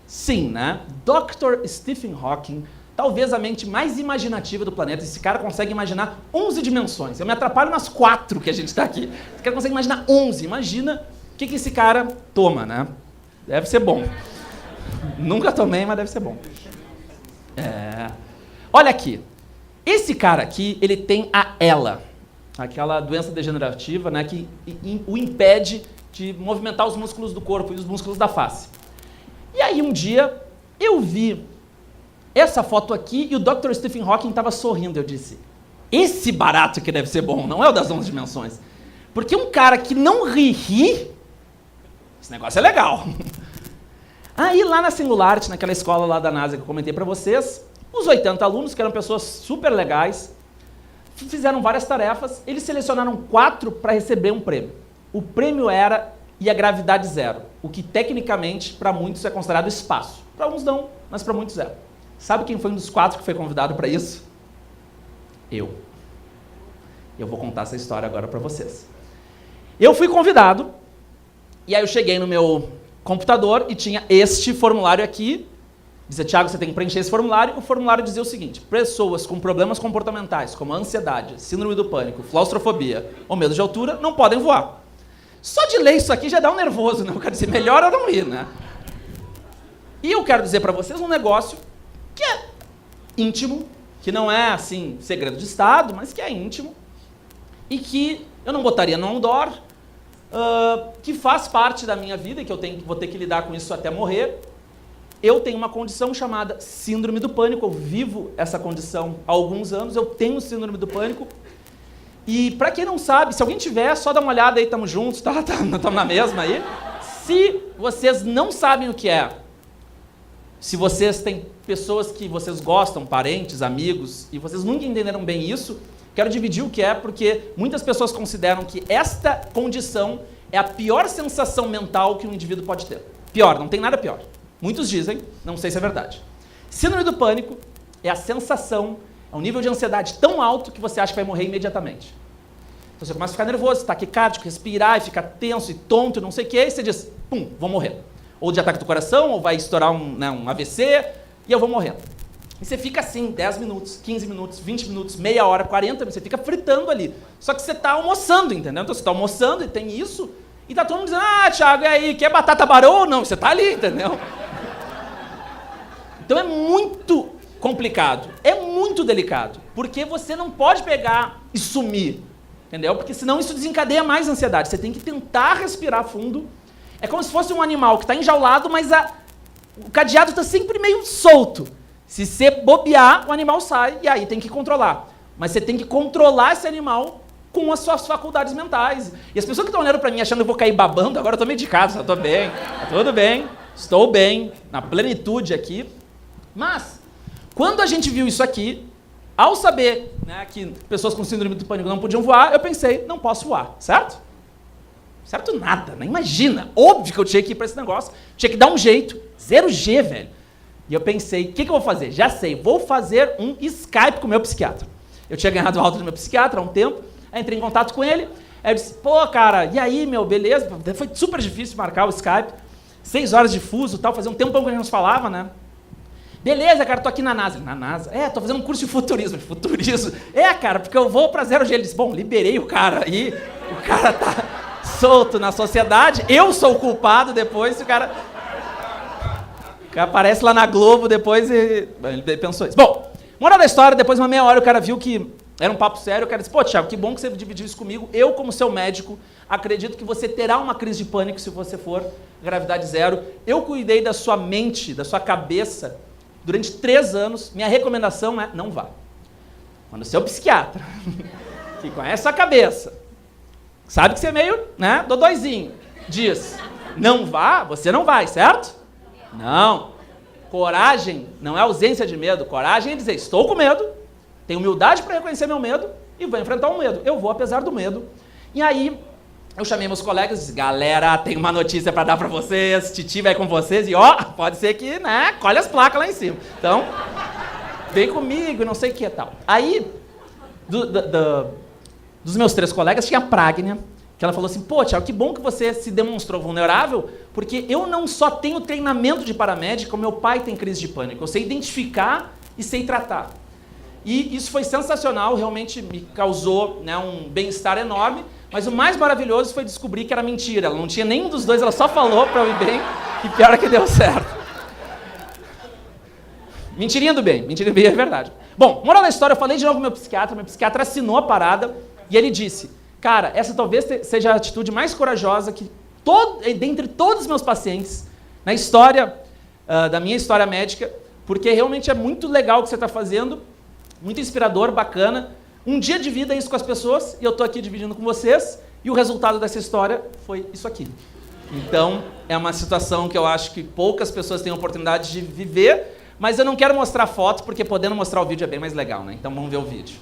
Sim, né? Dr. Stephen Hawking, talvez a mente mais imaginativa do planeta. Esse cara consegue imaginar 11 dimensões. Eu me atrapalho nas 4 que a gente está aqui. Esse cara consegue imaginar 11. Imagina o que esse cara toma, né? Deve ser bom. Nunca tomei, mas deve ser bom. Olha aqui. Esse cara aqui, ele tem a ELA, aquela doença degenerativa, né, que o impede de movimentar os músculos do corpo e os músculos da face. E aí um dia eu vi essa foto aqui e o Dr. Stephen Hawking estava sorrindo. Eu disse: esse barato que deve ser bom, não é o das 11 dimensões. Porque um cara que não ri, esse negócio é legal. Aí lá na Singularity, naquela escola lá da NASA que eu comentei para vocês, Os 80 alunos, que eram pessoas super legais, fizeram várias tarefas, eles selecionaram 4 para receber um prêmio. O prêmio era e a gravidade zero, o que tecnicamente para muitos é considerado espaço. Para uns não, mas para muitos é. Sabe quem foi um dos 4 que foi convidado para isso? Eu vou contar essa história agora para vocês. Eu fui convidado, e aí eu cheguei no meu computador e tinha este formulário aqui. Dizia, Thiago, você tem que preencher esse formulário. O formulário dizia o seguinte: pessoas com problemas comportamentais, como ansiedade, síndrome do pânico, claustrofobia ou medo de altura, não podem voar. Só de ler isso aqui já dá um nervoso, né? Eu quero dizer, melhor eu não ir, né? E eu quero dizer para vocês um negócio que é íntimo, que não é, assim, segredo de Estado, mas que é íntimo, e que eu não botaria no outdoor, que faz parte da minha vida e que eu vou ter que lidar com isso até morrer. Eu tenho uma condição chamada síndrome do pânico, eu vivo essa condição há alguns anos, eu tenho síndrome do pânico. E para quem não sabe, se alguém tiver, só dá uma olhada aí, estamos juntos, tá? Estamos na mesma aí. Se vocês não sabem o que é, se vocês têm pessoas que vocês gostam, parentes, amigos, e vocês nunca entenderam bem isso, quero dividir o que é, porque muitas pessoas consideram que esta condição é a pior sensação mental que um indivíduo pode ter. Pior, não tem nada pior. Muitos dizem, não sei se é verdade. Síndrome do pânico é a sensação, é um nível de ansiedade tão alto que você acha que vai morrer imediatamente. Então você começa a ficar nervoso, taquicárdico, respirar, e fica tenso e tonto, não sei o quê, e você diz, pum, vou morrer. Ou de ataque do coração, ou vai estourar um AVC, e eu vou morrer. E você fica assim, 10 minutos, 15 minutos, 20 minutos, meia hora, 40 minutos, você fica fritando ali. Só que você está almoçando, entendeu? Então você está almoçando e tem isso, e tá todo mundo dizendo, Thiago, e aí, quer batata barô ou não? Você está ali, entendeu? Então é muito complicado, é muito delicado, porque você não pode pegar e sumir, entendeu? Porque senão isso desencadeia mais ansiedade. Você tem que tentar respirar fundo. É como se fosse um animal que está enjaulado, mas o cadeado está sempre meio solto. Se você bobear, o animal sai e aí tem que controlar. Mas você tem que controlar esse animal com as suas faculdades mentais. E as pessoas que estão olhando para mim achando que eu vou cair babando, agora eu estou medicado, estou bem, tá tudo bem, estou bem, na plenitude aqui. Mas, quando a gente viu isso aqui, ao saber, né, que pessoas com síndrome do pânico não podiam voar, eu pensei, não posso voar, certo? Certo nada, nem imagina. Óbvio que eu tinha que ir para esse negócio, tinha que dar um jeito, 0G, velho. E eu pensei, o que eu vou fazer? Já sei, vou fazer um Skype com o meu psiquiatra. Eu tinha ganhado alta do meu psiquiatra há um tempo, aí entrei em contato com ele, aí eu disse, pô, cara, e aí, meu, beleza? Foi super difícil marcar o Skype, 6 horas de fuso e tal, fazia um tempão que a gente não se falava, né? Beleza, cara, tô aqui na NASA. Na NASA? Tô fazendo um curso de futurismo. Futurismo? Cara, porque eu vou pra 0G. Ele disse, bom, liberei o cara aí, o cara tá solto na sociedade, eu sou o culpado depois, se o cara aparece lá na Globo depois e... Ele pensou isso. Bom, moral da história, depois de uma meia hora o cara viu que era um papo sério, o cara disse, pô, Thiago, que bom que você dividiu isso comigo, eu como seu médico, acredito que você terá uma crise de pânico se você for gravidade zero, eu cuidei da sua mente, da sua cabeça, durante 3 anos, minha recomendação é não vá. Quando o seu psiquiatra, que conhece a cabeça, sabe que você é meio, né, dodóizinho, diz, não vá, você não vai, certo? Não. Coragem não é ausência de medo, coragem é dizer, estou com medo, tenho humildade para reconhecer meu medo e vou enfrentar o medo. Eu vou apesar do medo. E aí, eu chamei meus colegas e disse, galera, tem uma notícia para dar para vocês, Titi vai com vocês e pode ser que, né, colhe as placas lá em cima. Então, vem comigo, não sei o que e tal. Aí, dos meus 3 colegas, tinha a Pragnia, que ela falou assim, pô, Thiago, que bom que você se demonstrou vulnerável, porque eu não só tenho treinamento de paramédico, como meu pai tem crise de pânico. Eu sei identificar e sei tratar. E isso foi sensacional, realmente me causou, né, um bem-estar enorme, mas o mais maravilhoso foi descobrir que era mentira. Ela não tinha nenhum dos dois, ela só falou para eu ir bem, e pior é que deu certo. Mentirinha do bem é verdade. Bom, moral da história, eu falei de novo com meu psiquiatra assinou a parada, e ele disse, cara, essa talvez seja a atitude mais corajosa que, dentre todos os meus pacientes, na história, da minha história médica, porque realmente é muito legal o que você está fazendo, muito inspirador, bacana. Um dia de vida é isso com as pessoas, e eu estou aqui dividindo com vocês, e o resultado dessa história foi isso aqui. Então, é uma situação que eu acho que poucas pessoas têm a oportunidade de viver, Mas eu não quero mostrar foto, porque podendo mostrar o vídeo é bem mais legal, né? Então vamos ver o vídeo.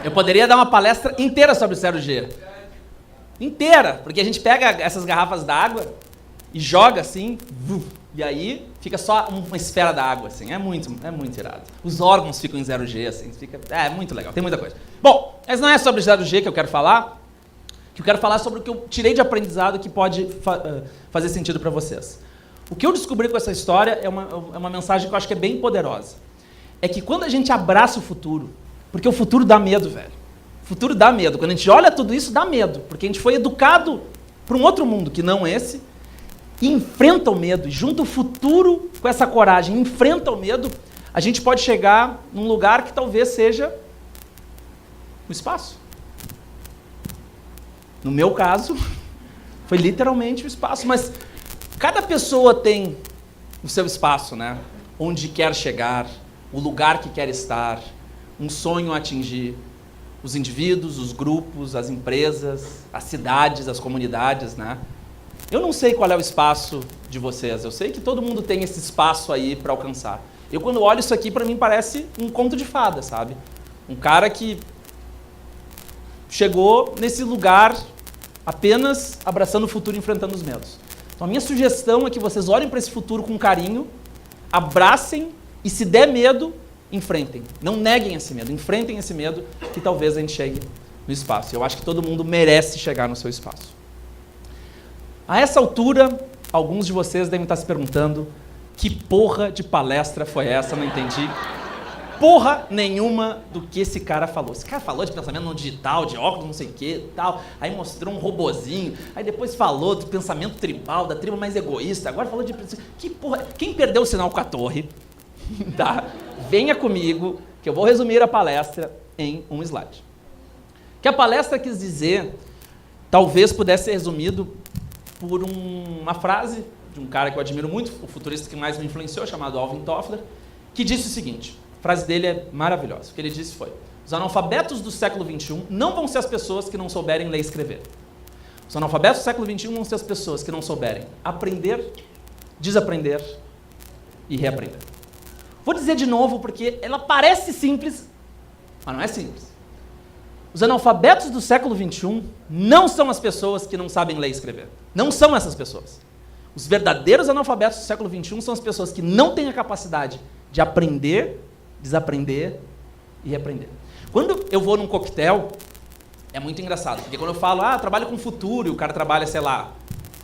Eu poderia dar uma palestra inteira sobre o 0G. Inteira, porque a gente pega essas garrafas d'água e joga assim, e aí fica só uma esfera d'água, assim. É muito irado. Os órgãos ficam em 0G, assim, é muito legal, tem muita coisa. Bom, mas não é sobre o 0G que eu quero falar, sobre o que eu tirei de aprendizado que pode fazer sentido para vocês. O que eu descobri com essa história é uma mensagem que eu acho que é bem poderosa. É que quando a gente abraça o futuro, porque o futuro dá medo, velho. O futuro dá medo. Quando a gente olha tudo isso, dá medo. Porque a gente foi educado para um outro mundo que não esse, e enfrenta o medo, e junta o futuro com essa coragem, enfrenta o medo, a gente pode chegar num lugar que talvez seja o espaço. No meu caso, foi literalmente o espaço, mas cada pessoa tem o seu espaço, né? Onde quer chegar, o lugar que quer estar, um sonho a atingir. Os indivíduos, os grupos, as empresas, as cidades, as comunidades, né? Eu não sei qual é o espaço de vocês, eu sei que todo mundo tem esse espaço aí para alcançar. Eu quando olho isso aqui, para mim parece um conto de fada, sabe? Um cara que chegou nesse lugar apenas abraçando o futuro e enfrentando os medos. Então a minha sugestão é que vocês olhem para esse futuro com carinho, abracem e se der medo, enfrentem. Não neguem esse medo, enfrentem esse medo que talvez a gente chegue no espaço. Eu acho que todo mundo merece chegar no seu espaço. A essa altura, alguns de vocês devem estar se perguntando que porra de palestra foi essa, não entendi porra nenhuma do que esse cara falou. Esse cara falou de pensamento não digital, de óculos, não sei o que, tal, aí mostrou um robozinho, aí depois falou do pensamento tribal, da tribo mais egoísta, agora falou de... Que porra... Quem perdeu o sinal com a torre, tá? Venha comigo, que eu vou resumir a palestra em um slide. O que a palestra quis dizer, talvez pudesse ser resumido por uma frase de um cara que eu admiro muito, o futurista que mais me influenciou, chamado Alvin Toffler, que disse o seguinte, a frase dele é maravilhosa, o que ele disse foi: os analfabetos do século XXI não vão ser as pessoas que não souberem ler e escrever. Os analfabetos do século XXI vão ser as pessoas que não souberem aprender, desaprender e reaprender. Vou dizer de novo porque ela parece simples, mas não é simples. Os analfabetos do século XXI não são as pessoas que não sabem ler e escrever. Não são essas pessoas. Os verdadeiros analfabetos do século XXI são as pessoas que não têm a capacidade de aprender, desaprender e reaprender. Quando eu vou num coquetel, é muito engraçado, porque quando eu falo, trabalho com futuro, e o cara trabalha, sei lá,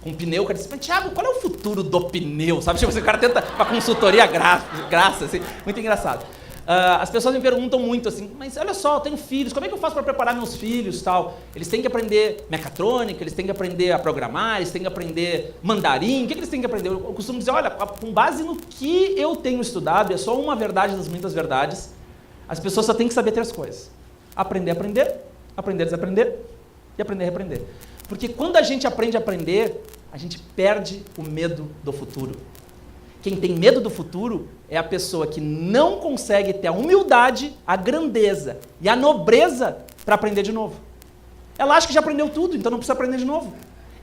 com pneu, o cara diz, mas Thiago, qual é o futuro do pneu? Sabe, tipo, o cara tenta uma consultoria graça, assim, muito engraçado. As pessoas me perguntam muito assim, mas olha só, eu tenho filhos, como é que eu faço para preparar meus filhos, tal? Eles têm que aprender mecatrônica, eles têm que aprender a programar, eles têm que aprender mandarim, o que eles têm que aprender? Eu costumo dizer, olha, com base no que eu tenho estudado, é só uma verdade das muitas verdades, as pessoas só têm que saber 3 coisas. Aprender a aprender, aprender a desaprender e aprender a reaprender. Porque quando a gente aprende a aprender, a gente perde o medo do futuro. Quem tem medo do futuro é a pessoa que não consegue ter a humildade, a grandeza e a nobreza para aprender de novo. Ela acha que já aprendeu tudo, então não precisa aprender de novo.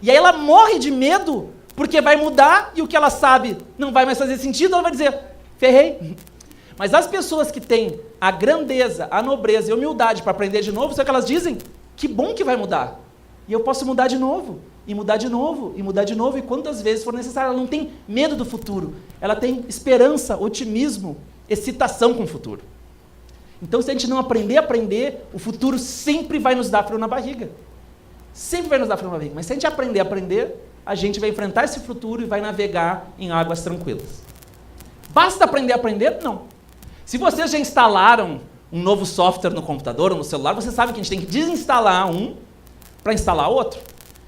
E aí ela morre de medo porque vai mudar e o que ela sabe não vai mais fazer sentido, ela vai dizer, ferrei. Mas as pessoas que têm a grandeza, a nobreza e a humildade para aprender de novo, sabe o que elas dizem? Que bom que vai mudar. E eu posso mudar de novo. E mudar de novo, e mudar de novo, e quantas vezes for necessário. Ela não tem medo do futuro, ela tem esperança, otimismo, excitação com o futuro. Então, se a gente não aprender a aprender, o futuro sempre vai nos dar frio na barriga. Sempre vai nos dar frio na barriga. Mas se a gente aprender a aprender, a gente vai enfrentar esse futuro e vai navegar em águas tranquilas. Basta aprender a aprender? Não. Se vocês já instalaram um novo software no computador ou no celular, você sabe que a gente tem que desinstalar um para instalar outro.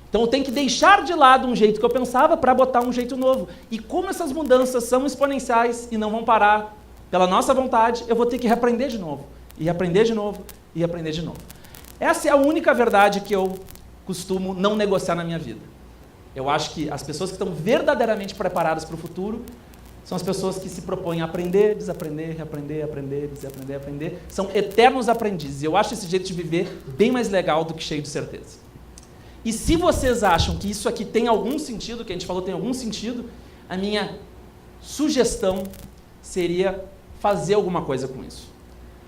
Então eu tenho que deixar de lado um jeito que eu pensava para botar um jeito novo. E como essas mudanças são exponenciais e não vão parar pela nossa vontade, eu vou ter que reaprender de novo, e aprender de novo, e aprender de novo. Essa é a única verdade que eu costumo não negociar na minha vida. Eu acho que as pessoas que estão verdadeiramente preparadas para o futuro são as pessoas que se propõem a aprender, desaprender, reaprender, aprender, desaprender, aprender. São eternos aprendizes. E eu acho esse jeito de viver bem mais legal do que cheio de certeza. E se vocês acham que isso aqui tem algum sentido, que a gente falou tem algum sentido, a minha sugestão seria fazer alguma coisa com isso.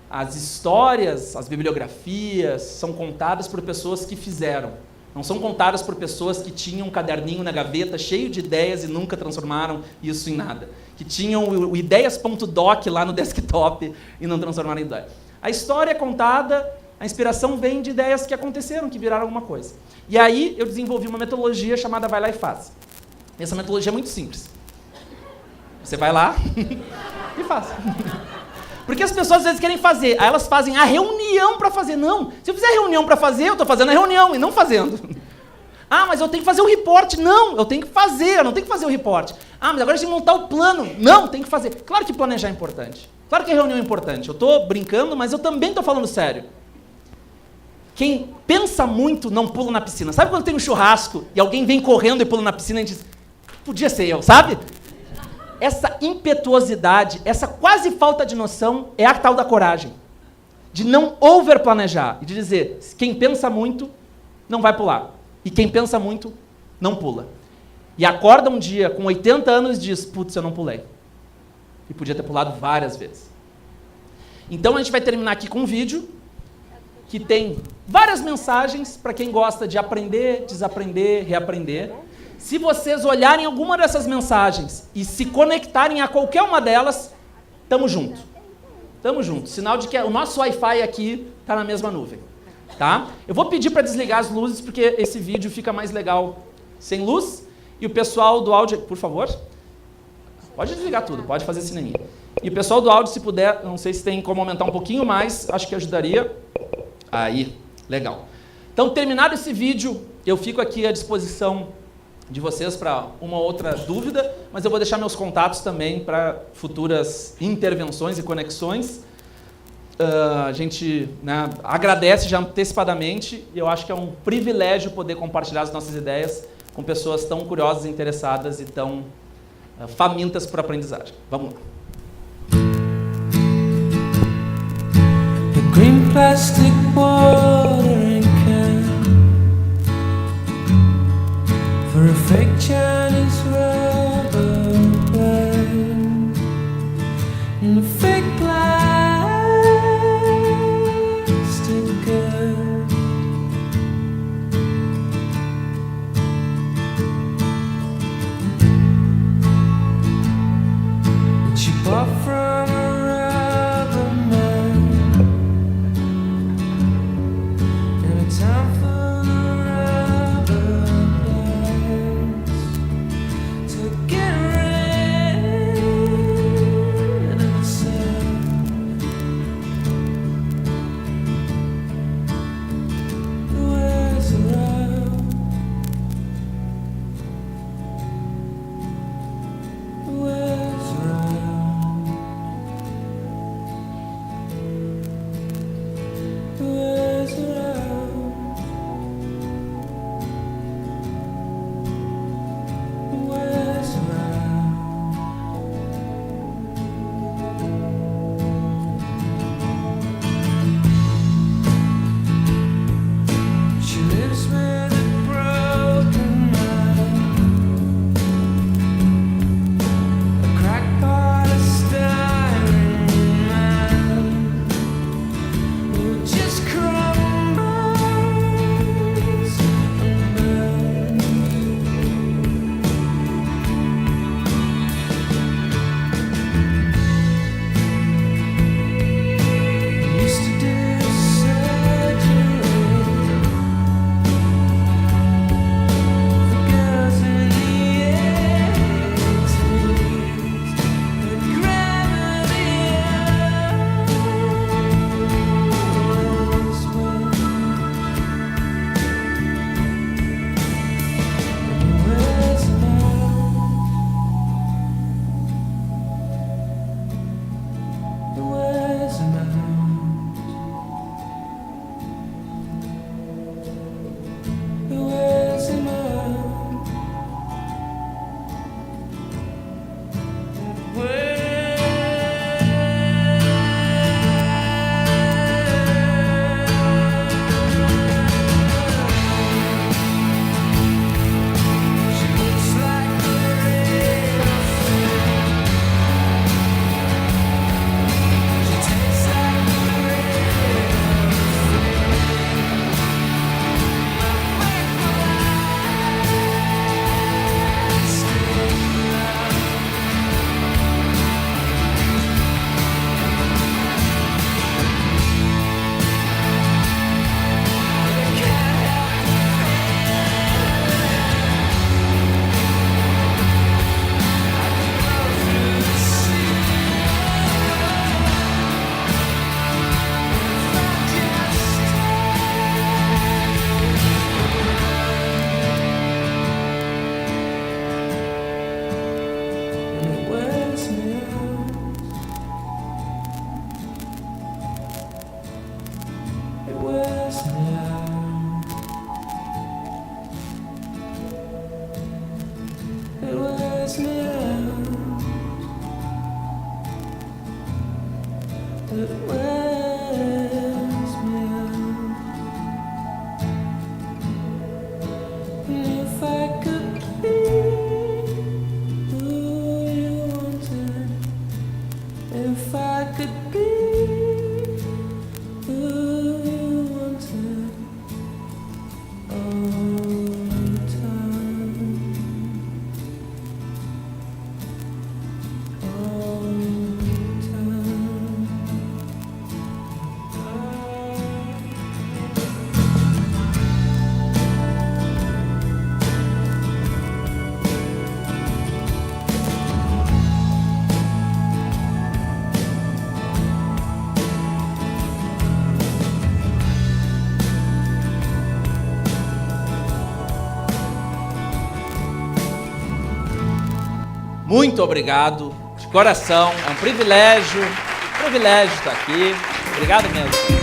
As histórias, as bibliografias são contadas por pessoas que fizeram. Não são contadas por pessoas que tinham um caderninho na gaveta cheio de ideias e nunca transformaram isso em nada. Que tinham o ideias.doc lá no desktop e não transformaram em ideia. A história é contada, a inspiração vem de ideias que aconteceram, que viraram alguma coisa. E aí eu desenvolvi uma metodologia chamada Vai Lá e Faz. Essa metodologia é muito simples. Você vai lá e faz. Porque as pessoas às vezes querem fazer, aí elas fazem a reunião para fazer. Não, se eu fizer a reunião para fazer, eu estou fazendo a reunião e não fazendo. Ah, mas eu tenho que fazer o report. Não, eu tenho que fazer, eu não tenho que fazer o report. Ah, mas agora a gente tem que montar o plano. Não, tem que fazer. Claro que planejar é importante. Claro que a reunião é importante. Eu estou brincando, mas eu também estou falando sério. Quem pensa muito não pula na piscina. Sabe quando tem um churrasco e alguém vem correndo e pula na piscina e a gente diz, podia ser eu, sabe? Essa impetuosidade, essa quase falta de noção é a tal da coragem. De não overplanejar e de dizer, quem pensa muito não vai pular. E quem pensa muito não pula. E acorda um dia com 80 anos e diz, putz, eu não pulei. E podia ter pulado várias vezes. Então a gente vai terminar aqui com um vídeo que tem várias mensagens para quem gosta de aprender, desaprender, reaprender. Se vocês olharem alguma dessas mensagens e se conectarem a qualquer uma delas, tamo junto. Tamo junto. Sinal de que o nosso Wi-Fi aqui está na mesma nuvem. Tá? Eu vou pedir para desligar as luzes, porque esse vídeo fica mais legal sem luz. E o pessoal do áudio, por favor, pode desligar tudo, pode fazer cineminha. E o pessoal do áudio, se puder, não sei se tem como aumentar um pouquinho mais, acho que ajudaria. Aí, legal. Então, terminado esse vídeo, eu fico aqui à disposição de vocês para uma outra dúvida, mas eu vou deixar meus contatos também para futuras intervenções e conexões. A gente, né, agradece já antecipadamente e eu acho que é um privilégio poder compartilhar as nossas ideias com pessoas tão curiosas, interessadas e tão famintas por aprendizagem. Vamos lá. The green plastic watering can for a fake Chinese rubber band and a fake plastic girl. And she bought from a rubber man and a time full of rubber bands to get rid of herself. The ways around, the ways around. that wears me out. And if I could be who you wanted, if I could be who you wanted all the time, all the time. Muito obrigado, de coração. É um privilégio estar aqui. Obrigado mesmo.